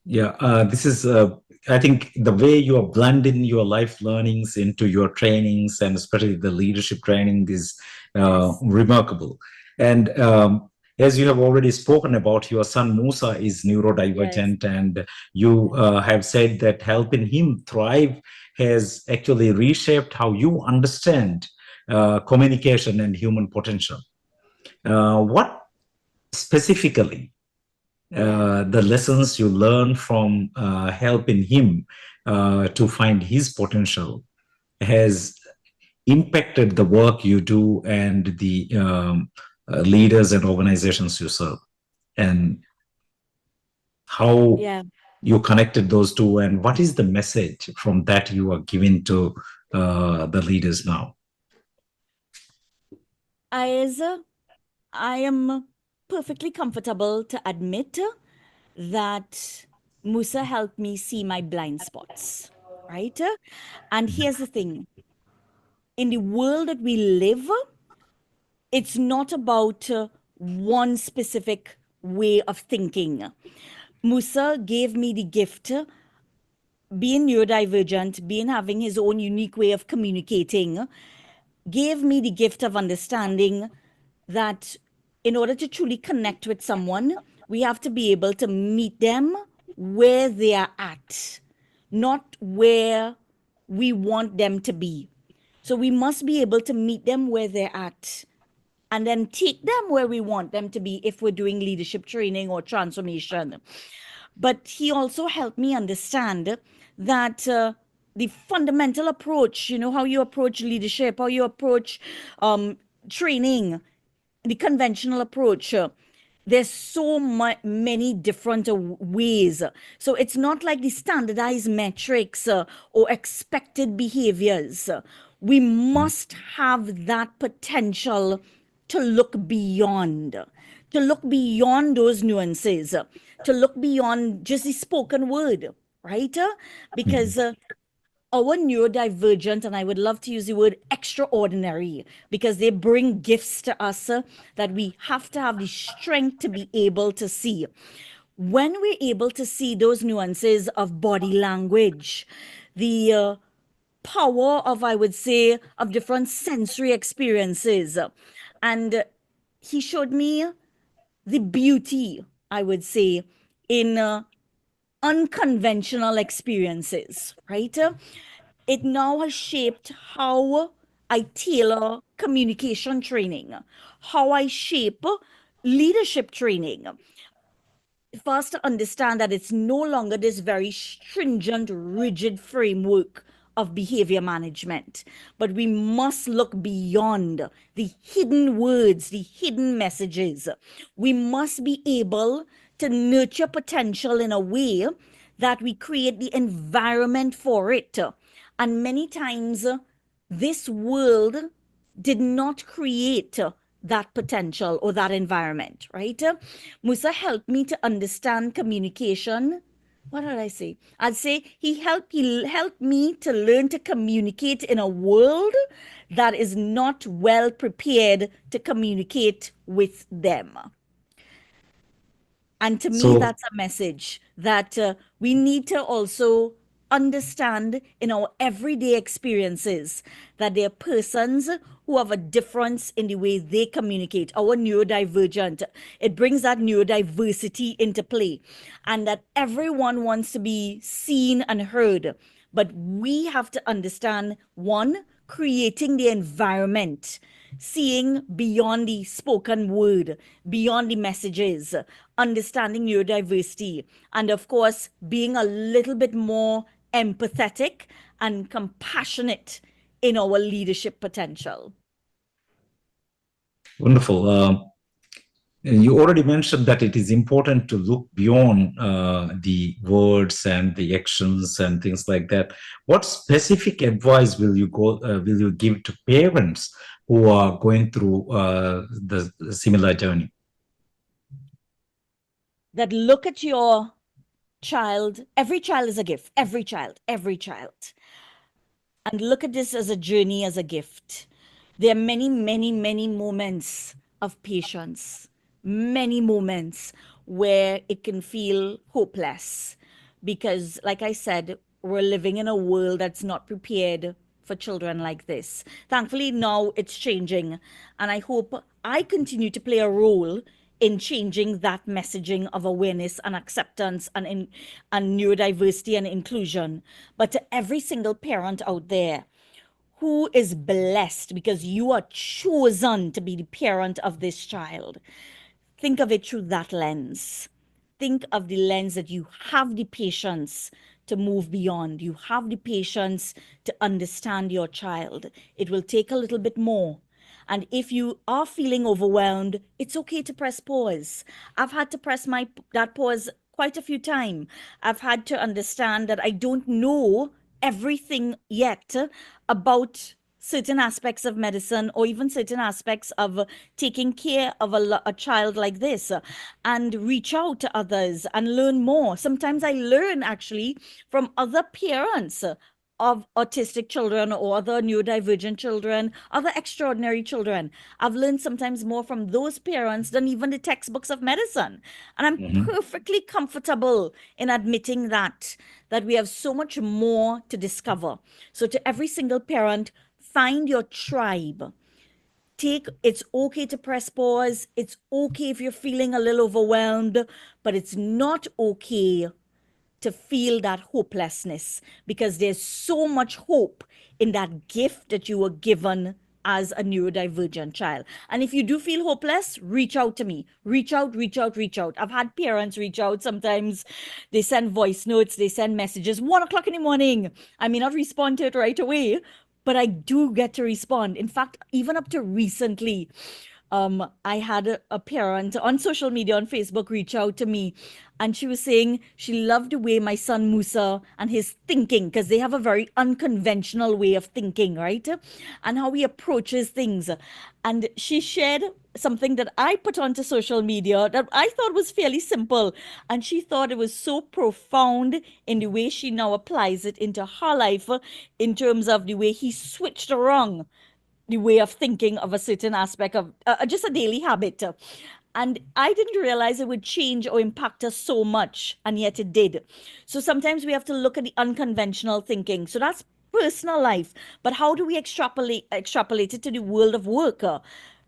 Yeah, this is, I think, the way you are blending your life learnings into your trainings, and especially the leadership training, is Yes. remarkable. And as you have already spoken about, your son Musa is Yes. neurodivergent, and you have said that helping him thrive has actually reshaped how you understand communication and human potential. What specifically Yeah. the lessons you learn from helping him to find his potential has impacted the work you do and the leaders and organizations you serve, and how Yeah. you connected those two, and what is the message from that you are giving to the leaders now? As I am perfectly comfortable to admit that Musa helped me see my blind spots, right? And here's the thing, in the world that we live, it's not about one specific way of thinking. Musa gave me the gift, being neurodivergent, being having his own unique way of communicating, gave me the gift of understanding that in order to truly connect with someone, we have to be able to meet them where they are at, not where we want them to be. So we must be able to meet them where they're at and then take them where we want them to be if we're doing leadership training or transformation. But he also helped me understand that the fundamental approach, how you approach leadership, how you approach training, the conventional approach. There's so many different ways. So it's not like the standardized metrics or expected behaviors. We must have that potential to look beyond, those nuances, to look beyond just the spoken word, right? Because our neurodivergent, and I would love to use the word extraordinary, because they bring gifts to us that we have to have the strength to be able to see. When we're able to see those nuances of body language, the power of, I would say, of different sensory experiences, and he showed me the beauty, I would say, in unconventional experiences, right? It now has shaped how I tailor communication training, how I shape leadership training. First, to understand that it's no longer this very stringent, rigid framework of behavior management, but we must look beyond the hidden words, the hidden messages. We must be able to nurture potential in a way that we create the environment for it. And many times, this world did not create that potential or that environment, right? Musa helped me to understand communication. What did I say? I'd say he helped me to learn to communicate in a world that is not well prepared to communicate with them. And to me, So that's a message that we need to also understand in our everyday experiences that there are persons who have a difference in the way they communicate, our neurodivergent. It brings that neurodiversity into play, and that everyone wants to be seen and heard. But we have to understand one, creating the environment, seeing beyond the spoken word, beyond the messages, understanding neurodiversity, and of course, being a little bit more empathetic and compassionate in our leadership potential. wonderful. You already mentioned that it is important to look beyond the words and the actions and things like that. What specific advice will you give to parents who are going through the similar journey? That look at your child, every child is a gift, every child. And look at this as a journey, as a gift. There are many, many, many moments of patience, many moments where it can feel hopeless. Because, like I said, we're living in a world that's not prepared for children like this. Thankfully, now it's changing. And I hope I continue to play a role in changing that messaging of awareness and acceptance and neurodiversity and inclusion. But to every single parent out there who is blessed because you are chosen to be the parent of this child, think of it through that lens. Think of the lens that you have the patience to move beyond. You have the patience to understand your child. It will take a little bit more. And if you are feeling overwhelmed, it's okay to press pause. I've had to press that pause quite a few times. I've had to understand that I don't know everything yet about certain aspects of medicine or even certain aspects of taking care of a child like this, and reach out to others and learn more. Sometimes I learn actually from other parents of autistic children or other neurodivergent children, other extraordinary children. I've learned sometimes more from those parents than even the textbooks of medicine. And I'm Mhm. perfectly comfortable in admitting that we have so much more to discover. So to every single parent, find your tribe. It's okay to press pause. It's okay if you're feeling a little overwhelmed, but it's not okay to feel that hopelessness, because there's so much hope in that gift that you were given as a neurodivergent child. And if you do feel hopeless, reach out to me. Reach out, reach out, reach out. I've had parents reach out. Sometimes they send voice notes, they send messages, 1 o'clock in the morning. I may not respond to it right away, but I do get to respond. In fact, even up to recently, I had a parent on social media on Facebook reach out to me, and she was saying she loved the way my son Musa and his thinking, because they have a very unconventional way of thinking, right? And how he approaches things. And she shared something that I put onto social media that I thought was fairly simple. And she thought it was so profound in the way she now applies it into her life, in terms of the way he switched around the way of thinking of a certain aspect of just a daily habit. And I didn't realize it would change or impact us so much, and yet it did. So sometimes we have to look at the unconventional thinking. So that's personal life. But how do we extrapolate it to the world of work?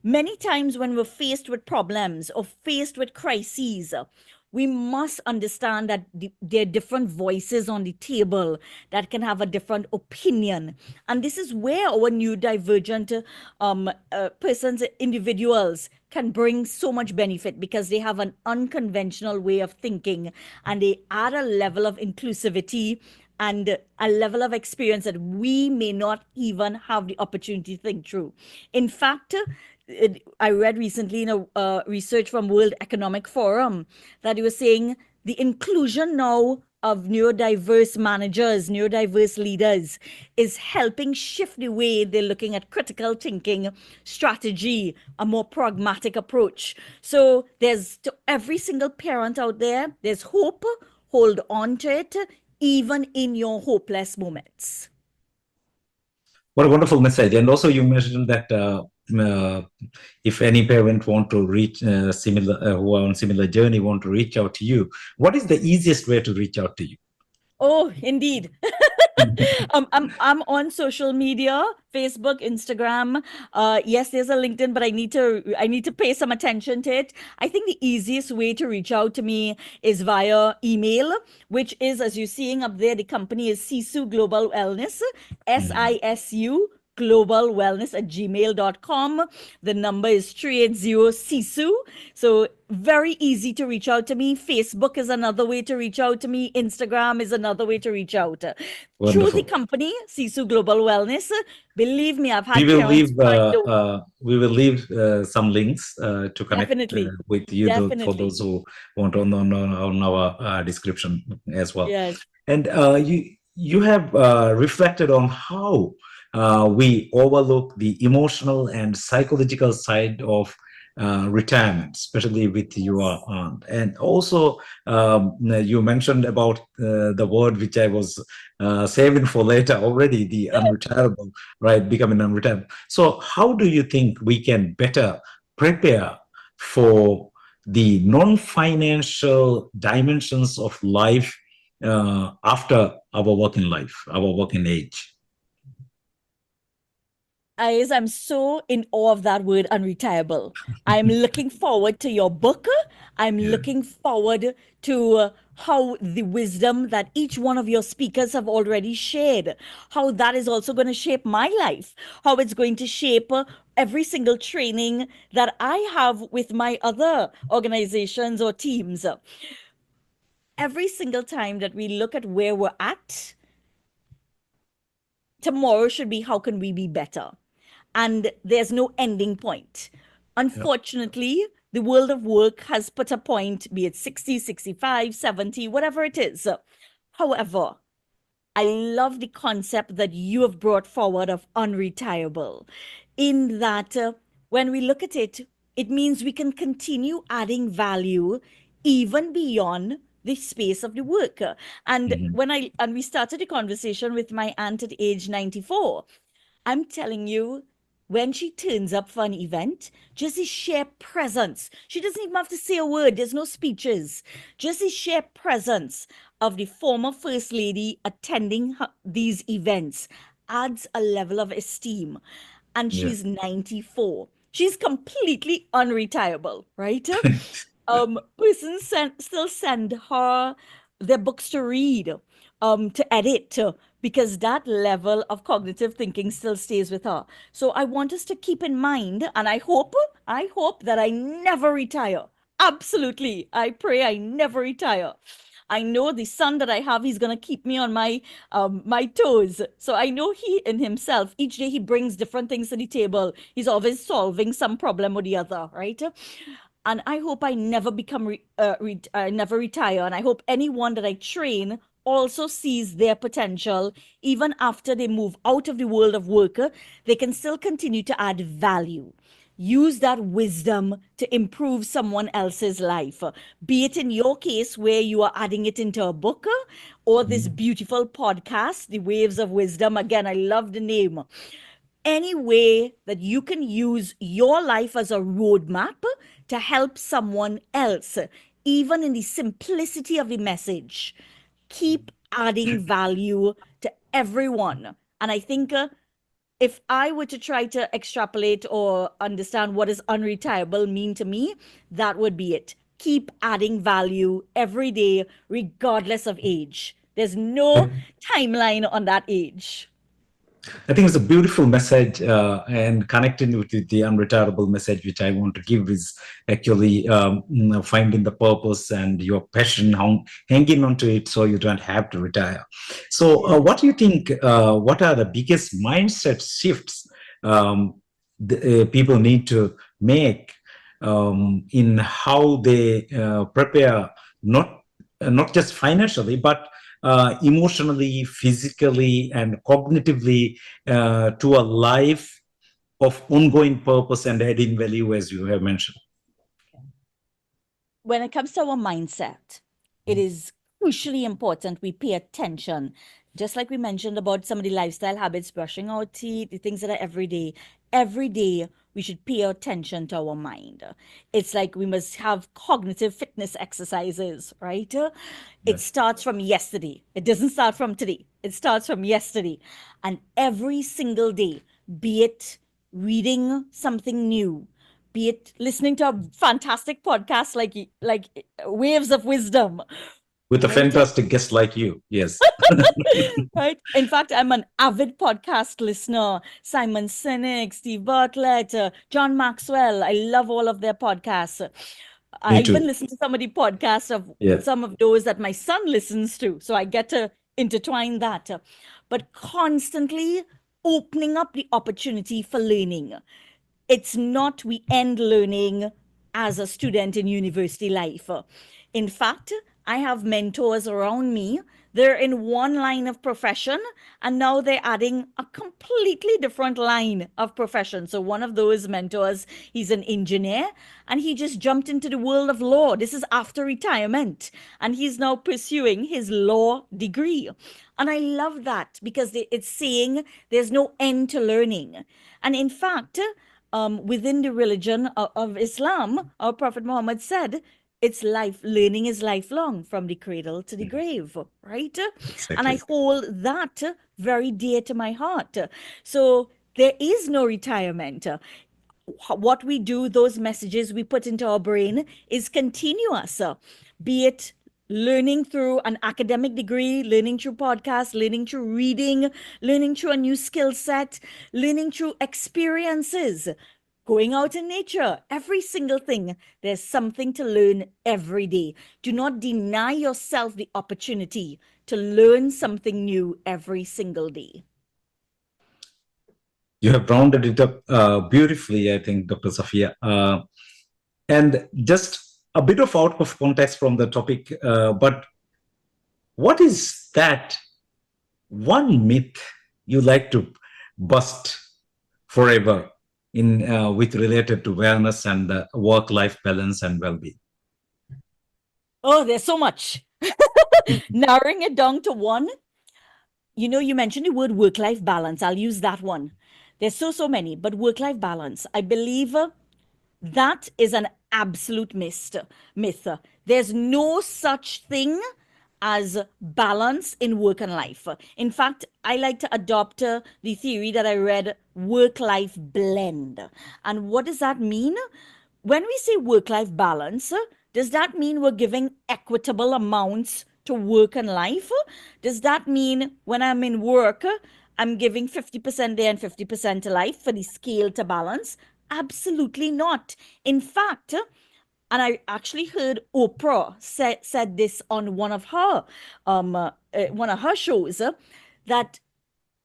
Many times when we're faced with problems or faced with crises, we must understand that there are different voices on the table that can have a different opinion. And this is where our neurodivergent persons, individuals, can bring so much benefit, because they have an unconventional way of thinking and they add a level of inclusivity and a level of experience that we may not even have the opportunity to think through. In fact, I read recently in a research from World Economic Forum that it was saying the inclusion now of neurodiverse managers, neurodiverse leaders, is helping shift the way they're looking at critical thinking, strategy, a more pragmatic approach. So there's, to every single parent out there, there's hope. Hold on to it, even in your hopeless moments. What a wonderful message. And also you mentioned that if any parent want to reach who are on similar journey, want to reach out to you, what is the easiest way to reach out to you? Oh, indeed. I'm on social media, Facebook, Instagram. Yes, there's a LinkedIn, but I need to pay some attention to it. I think the easiest way to reach out to me is via email, which is, as you're seeing up there, the company is Sisu Global Wellness, SISU Global Wellness at gmail.com. The number is 380 Sisu. So very easy to reach out to me. Facebook is another way to reach out to me. Instagram is another way to reach out. Through the Wonderful. company, Sisu Global Wellness, believe me, I've We had will parents leave crying. some links to connect Definitely. with you for Definitely. those who want on our description as well. Yes. And you have reflected on how we overlook the emotional and psychological side of retirement, especially with your aunt. And also, you mentioned about the word which I was saving for later already, the unretirable, right? Becoming unretirable. So, how do you think we can better prepare for the non-financial dimensions of life after our working life, our working age? I'm so in awe of that word, unretirable. I'm looking forward to your book. I'm Yeah. looking forward to how the wisdom that each one of your speakers have already shared, how that is also going to shape my life, how it's going to shape every single training that I have with my other organizations or teams. every single time that we look at where we're at, tomorrow should be how can we be better? And there's no ending point. Yeah. Unfortunately, the world of work has put a point, be it 60, 65, 70, whatever it is. However, I love the concept that you have brought forward of unretirable, in that when we look at it, it means we can continue adding value even beyond the space of the work. And Mhm. we started a conversation with my aunt at age 94, I'm telling you, when she turns up for an event, just the sheer presence, she doesn't even have to say a word, there's no speeches. Just the sheer presence of the former First Lady attending these events adds a level of esteem. And Yeah. she's 94. She's completely unretirable, right? Persons still send her their books to read, to edit, because that level of cognitive thinking still stays with her. So I want us to keep in mind, and I hope that I never retire. Absolutely. I pray I never retire. I know the son that I have, he's gonna keep me on my toes. So I know he in himself, each day he brings different things to the table. He's always solving some problem or the other, right? And I hope I never never retire. And I hope anyone that I train also sees their potential even after they move out of the world of work. They can still continue to add value. Use that wisdom to improve someone else's life. Be it in your case where you are adding it into a book, or this Mhm. beautiful podcast, The Waves of Wisdom. Again, I love the name. Any way that you can use your life as a roadmap to help someone else, even in the simplicity of the message. Keep adding value to everyone. And I think if I were to try to extrapolate or understand what does unretirable mean to me, that would be it. Keep adding value every day, regardless of age. There's no timeline on that age. I think it's a beautiful message, and connecting with the unretirable message, which I want to give is actually finding the purpose and your passion, hanging on to it so you don't have to retire. So, Yeah. what do you think? What are the biggest mindset shifts people need to make in how they prepare, not just financially, but emotionally, physically, and cognitively to a life of ongoing purpose and adding value, as you have mentioned? When it comes to our mindset, it is crucially important we pay attention. Just like we mentioned about some of the lifestyle habits, brushing our teeth, the things that are everyday. Every day, we should pay attention to our mind. It's like we must have cognitive fitness exercises, right? It Yeah. starts from yesterday. It doesn't start from today. It starts from yesterday. And every single day, be it reading something new, be it listening to a fantastic podcast like Waves of Wisdom, With a right? fantastic guest like you, yes. Right. In fact, I'm an avid podcast listener. Simon Sinek, Steve Bartlett, John Maxwell. I love all of their podcasts. I Me even too. listen to some of the podcasts of Yeah. some of those that my son listens to. So I get to intertwine that. But constantly opening up the opportunity for learning. It's not we end learning as a student in university life. In fact, I have mentors around me. They're in one line of profession and now they're adding a completely different line of profession. So, one of those mentors, he's an engineer and he just jumped into the world of law. This is after retirement and he's now pursuing his law degree. And I love that because it's saying there's no end to learning. And in fact, within the religion of Islam, our Prophet Muhammad said, it's life, learning is lifelong from the cradle to the grave, right? And I Exactly. hold that very dear to my heart. So there is no retirement. What we do, those messages we put into our brain is continuous, be it learning through an academic degree, learning through podcasts, learning through reading, learning through a new skill set, learning through experiences. Going out in nature, every single thing. There's something to learn every day. Do not deny yourself the opportunity to learn something new every single day. You have rounded it up beautifully, I think, Dr. Safeeya. And just a bit of out of context from the topic, but what is that one myth you like to bust forever in with related to wellness and work-life balance and well-being? Oh, there's so much. Narrowing it down to one, you mentioned the word work-life balance. I'll use that one. There's so many, but work-life balance, I believe that is an absolute myth. There's no such thing as balance in work and life. In fact, I like to adopt the theory that I read, work-life blend. And what does that mean? When we say work-life balance, does that mean we're giving equitable amounts to work and life? Does that mean when I'm in work, I'm giving 50% there and 50% to life for the scale to balance? Absolutely not. In fact, and I actually heard Oprah said this on one of her shows, that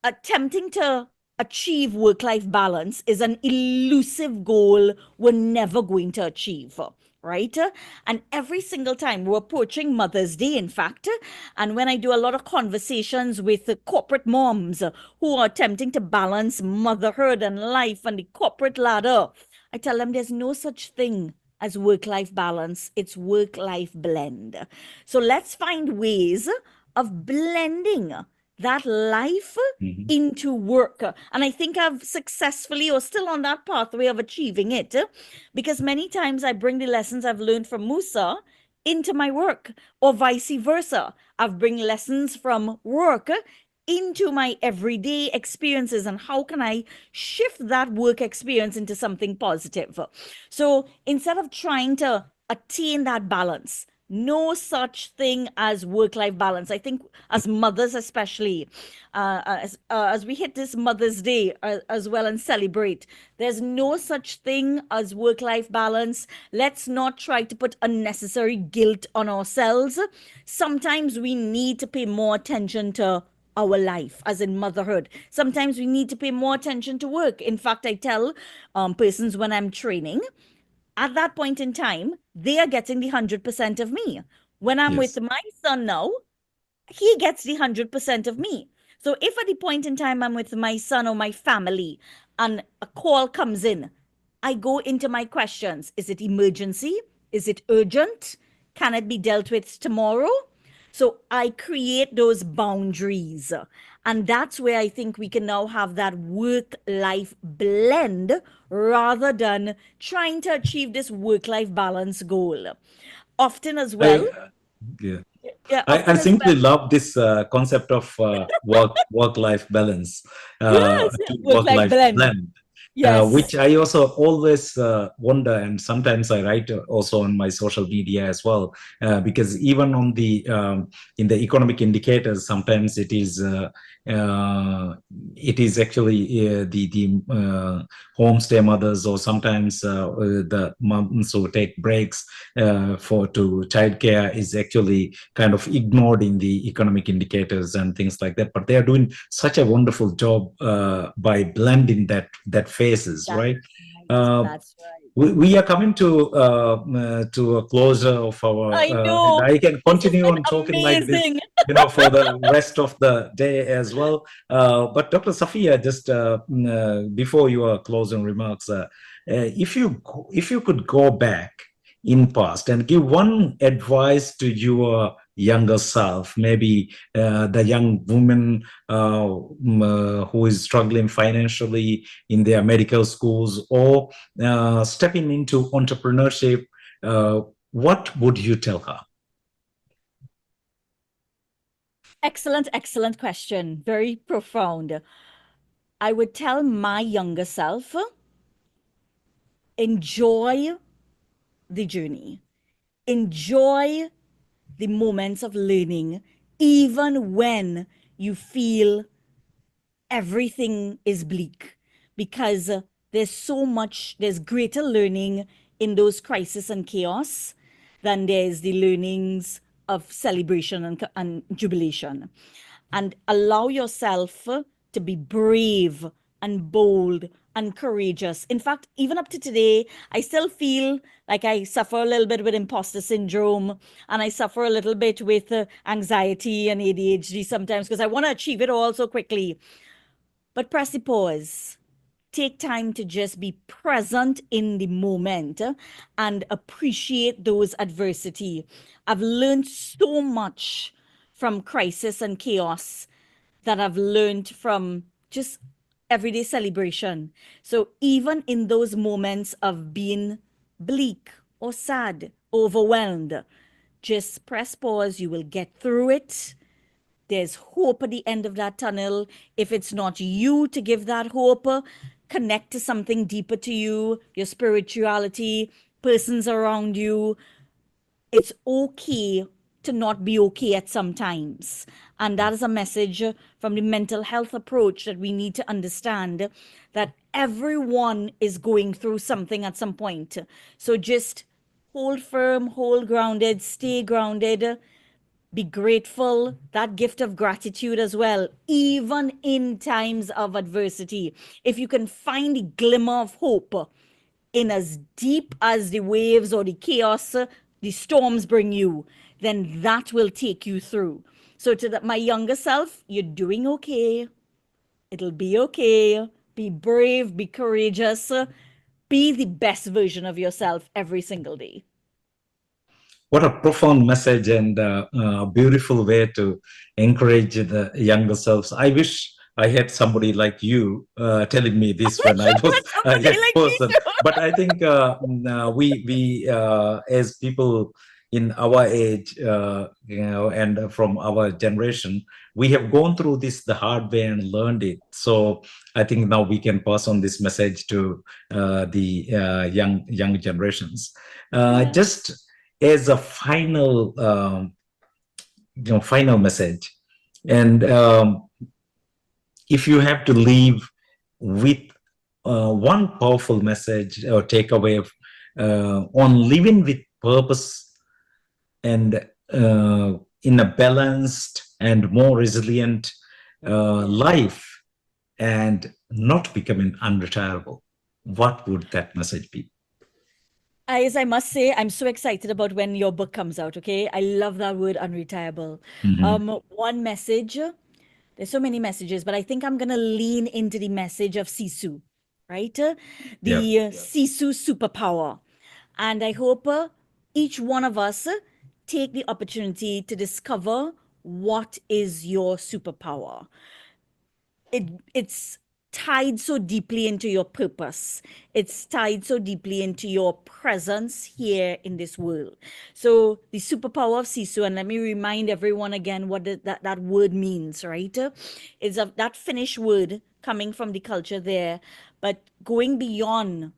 attempting to achieve work-life balance is an elusive goal we're never going to achieve, right? And every single time we're approaching Mother's Day, in fact, and when I do a lot of conversations with corporate moms who are attempting to balance motherhood and life and the corporate ladder, I tell them there's no such thing as work-life balance. It's work-life blend. So let's find ways of blending that life Mhm. into work. And I think I've successfully or still on that pathway of achieving it, because many times I bring the lessons I've learned from Musa into my work, or vice versa. I've bring lessons from work into my everyday experiences, and how can I shift that work experience into something positive. So instead of trying to attain that balance, no such thing as work-life balance. I think as mothers, especially, as we hit this Mother's Day as well and celebrate, there's no such thing as work-life balance. Let's not try to put unnecessary guilt on ourselves. Sometimes we need to pay more attention to our life, as in motherhood. Sometimes we need to pay more attention to work. In fact, I tell persons when I'm training, at that point in time, they are getting the 100% of me. When I'm with Yes. my son now, he gets the 100% of me. So if at the point in time I'm with my son or my family and a call comes in, I go into my questions. Is it emergency? Is it urgent? Can it be dealt with tomorrow? So I create those boundaries. And that's where I think we can now have that work life blend rather than trying to achieve this work life balance goal. Often as well, I, yeah. yeah, I often as well. simply love this concept of work-life balance Yes, to work life work-life blend. blend, Yes. which I also always wonder, and sometimes I write also on my social media as well, because even on the in the economic indicators, sometimes uh, it is actually the homestay mothers, or sometimes the moms who take breaks for to childcare is actually kind of ignored in the economic indicators and things like that. But they are doing such a wonderful job by blending that phases, That's right? right. Uh, That's right. we are coming to a closure of our, I and know. I can This has continue been on talking like this, amazing. for the rest of the day as well. But Dr. Safeeya, just before your closing remarks, if you could go back in past and give one advice to your younger self, maybe the young woman who is struggling financially in their medical schools, or stepping into entrepreneurship, what would you tell her? Excellent, excellent question. Very profound. I would tell my younger self, enjoy the journey, enjoy the moments of learning, even when you feel everything is bleak, because there's greater learning in those crisis and chaos than there's the learnings of celebration and jubilation. And allow yourself to be brave and bold and courageous. In fact, even up to today, I still feel like I suffer a little bit with imposter syndrome, and I suffer a little bit with anxiety and ADHD sometimes because I want to achieve it all so quickly. But press the pause. Take time to just be present in the moment and appreciate those adversity. I've learned so much from crisis and chaos that I've learned from just everyday celebration. So even in those moments of being bleak or sad, overwhelmed, just press pause. You will get through it. There's hope at the end of that tunnel. If it's not you to give that hope, connect to something deeper to you, your spirituality, persons around you. It's okay to not be okay at some times. And that is a message from the mental health approach that we need to understand that everyone is going through something at some point. So just hold firm, hold grounded, stay grounded, be grateful, that gift of gratitude as well, even in times of adversity. If you can find a glimmer of hope in as deep as the waves or the chaos, the storms bring you, then that will take you through. So to my younger self, you're doing okay. It'll be okay. Be brave, be courageous, be the best version of yourself every single day. What a profound message and a beautiful way to encourage the younger selves. I wish I had somebody like you telling me this when I was a young Like person. But I think we as people in our age, and from our generation, we have gone through this the hard way and learned it. So I think now we can pass on this message to the young generations. Just as a final message, and if you have to leave with one powerful message or takeaway on living with purpose and in a balanced and more resilient life and not becoming unretirable, what would that message be? As I must say, I'm so excited about when your book comes out, okay? I love that word unretirable. One message, there's so many messages, but I think I'm gonna lean into the message of Sisu, right? The Sisu superpower. And I hope each one of us take the opportunity to discover what is your superpower. It's tied so deeply into your purpose. It's tied so deeply into your presence here in this world. So the superpower of Sisu, and let me remind everyone again what that word means, right? It's that Finnish word coming from the culture there, but going beyond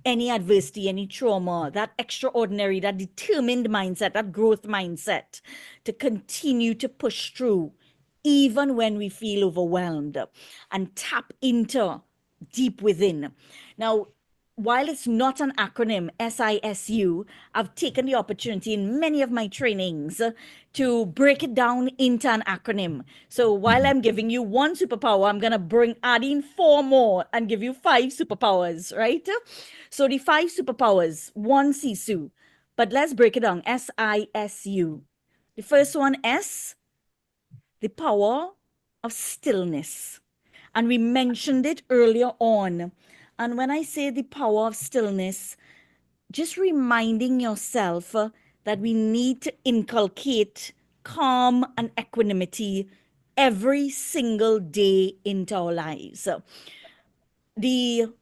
any adversity, any trauma, that extraordinary, that determined mindset, that growth mindset to continue to push through, even when we feel overwhelmed, and tap into deep within. Now, while it's not an acronym, SISU, I've taken the opportunity in many of my trainings to break it down into an acronym. So while I'm giving you one superpower, I'm going to add in 4 more and give you 5 superpowers, right? So the 5 superpowers, one Sisu, but let's break it down, SISU. The first one, S, the power of stillness. And we mentioned it earlier on. And when I say the power of stillness, just reminding yourself that we need to inculcate calm and equanimity every single day into our lives. The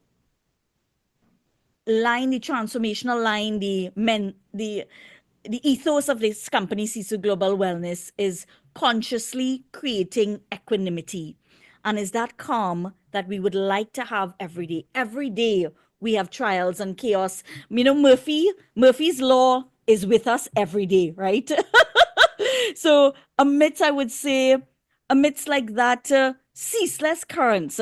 line, the transformational line, the ethos of this company, Sisu Global Wellness, is consciously creating equanimity. And is that calm that we would like to have every day. Every day we have trials and chaos. You know, Murphy's law is with us every day, right? So I would say, amidst like that ceaseless currents,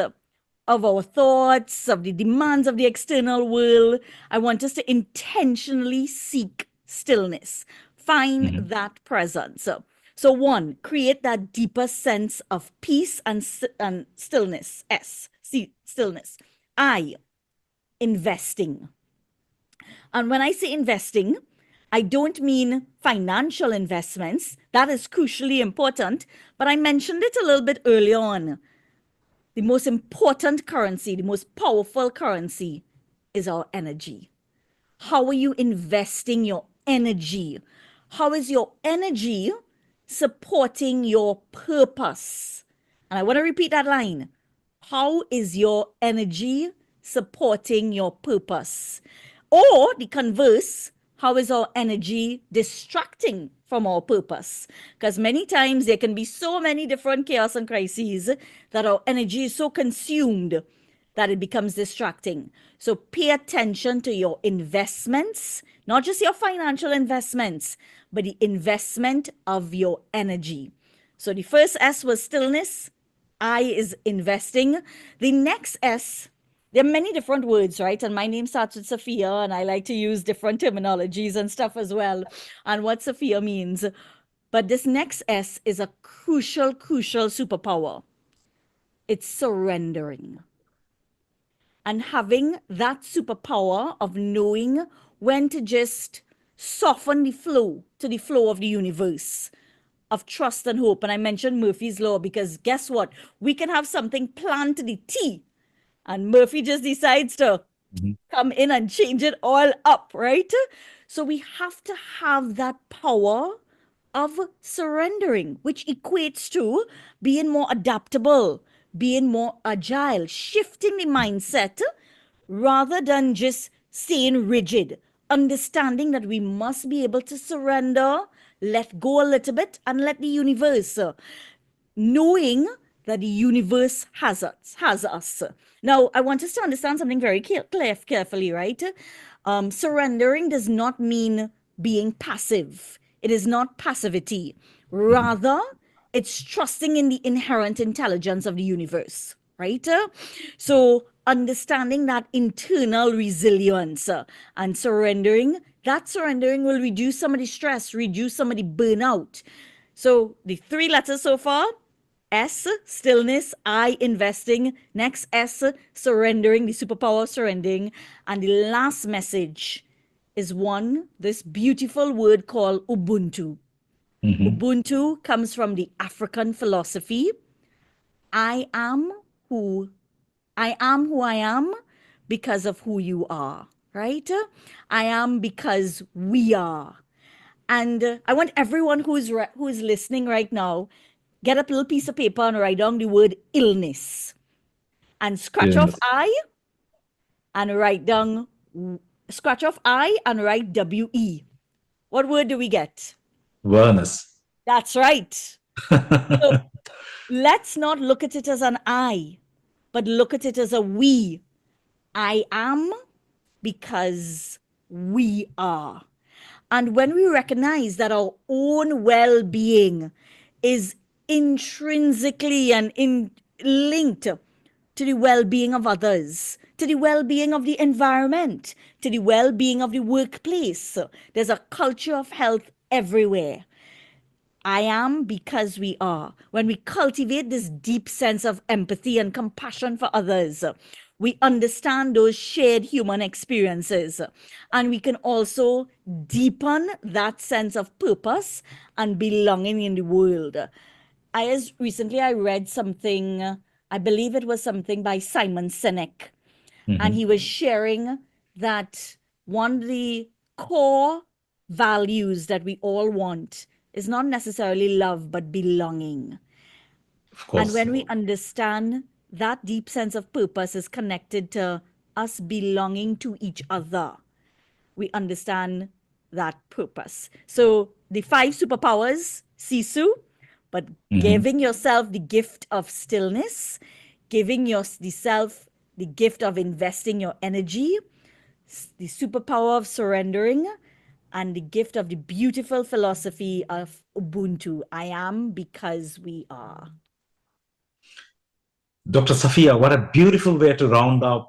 of our thoughts, of the demands of the external world. I want us to intentionally seek stillness, find that presence. So one, create that deeper sense of peace and stillness. Stillness. I, investing. And when I say investing, I don't mean financial investments. That is crucially important. But I mentioned it a little bit earlier on. The most important currency, the most powerful currency is our energy. How are you investing your energy? How is your energy supporting your purpose? And I want to repeat that line. How is your energy supporting your purpose? Or the converse, how is our energy distracting from our purpose? Because many times there can be so many different chaos and crises that our energy is so consumed that it becomes distracting. So pay attention to your investments, not just your financial investments, but the investment of your energy. So the first S was stillness. I is investing. The next S, there are many different words, right? And my name starts with Safeeya, and I like to use different terminologies and stuff as well, and what Safeeya means. But this next S is a crucial, crucial superpower. It's surrendering. And having that superpower of knowing when to just soften the flow to the flow of the universe of trust and hope. And I mentioned Murphy's Law because guess what? We can have something planned to the T, and Murphy just decides to come in and change it all up, right? So we have to have that power of surrendering, which equates to being more adaptable, being more agile, shifting the mindset rather than just staying rigid, understanding that we must be able to surrender, let go a little bit, and let the universe, knowing that the universe has us. Now, I want us to understand something very carefully, right? Surrendering does not mean being passive. It is not passivity. Rather, it's trusting in the inherent intelligence of the universe, right? So understanding that internal resilience and surrendering, that surrendering will reduce some of the stress, reduce some of the burnout. So the three letters so far: S, stillness; I, investing; next S, surrendering, the superpower of surrendering. And the last message is this beautiful word called Ubuntu. Ubuntu comes from the African philosophy. I am who I am because of who you are, right? I am because we are. And I want everyone who is listening right now, get a little piece of paper and write down the word illness. And scratch off Yes. I and write down, scratch off I and write WE. What word do we get? Wellness. That's right. So let's not look at it as an I, but look at it as a we. I am because we are. And when we recognize that our own well being is intrinsically linked to the well being of others, to the well being of the environment, to the well being of the workplace, there's a culture of health everywhere. I am because we are. When we cultivate this deep sense of empathy and compassion for others, we understand those shared human experiences. And we can also deepen that sense of purpose and belonging in the world. Recently I read something, I believe it was something by Simon Sinek, and he was sharing that one of the core values that we all want is not necessarily love, but belonging. Of And course. when we understand that deep sense of purpose is connected to us belonging to each other, we understand that purpose. So the 5 superpowers, Sisu, but giving yourself the gift of stillness, giving yourself the gift of investing your energy, the superpower of surrendering, and the gift of the beautiful philosophy of Ubuntu. I am because we are. Dr. Safeeya, what a beautiful way to round up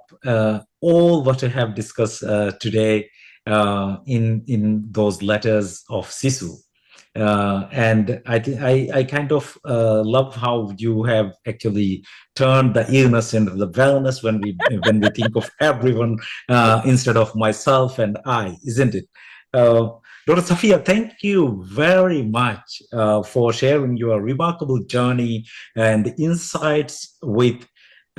all what we have discussed today in those letters of Sisu. And I kind of love how you have actually turned the illness into the wellness when we think of everyone instead of myself and I, isn't it? Uh, Dr. Safeeya, thank you very much for sharing your remarkable journey and insights with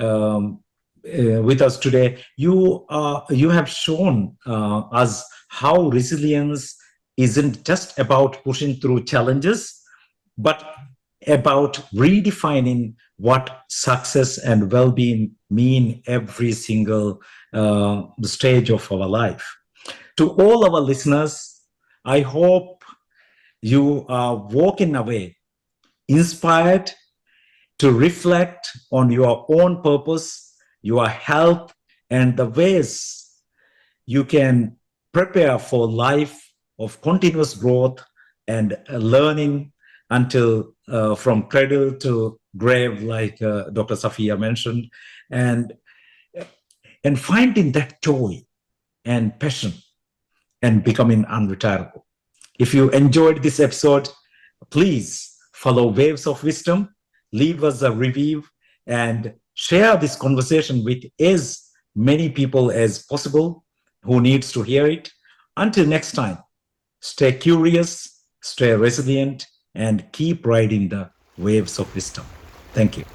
us today. You have shown us how resilience isn't just about pushing through challenges, but about redefining what success and well-being mean every single stage of our life. To all our listeners, I hope you are walking away inspired to reflect on your own purpose, your health, and the ways you can prepare for life of continuous growth and learning until from cradle to grave, like Dr. Safeeya mentioned, and and finding that joy and passion and becoming unretirable. If you enjoyed this episode, please follow Waves of Wisdom, leave us a review, and share this conversation with as many people as possible who needs to hear it. Until next time, stay curious, stay resilient, and keep riding the waves of wisdom. Thank you.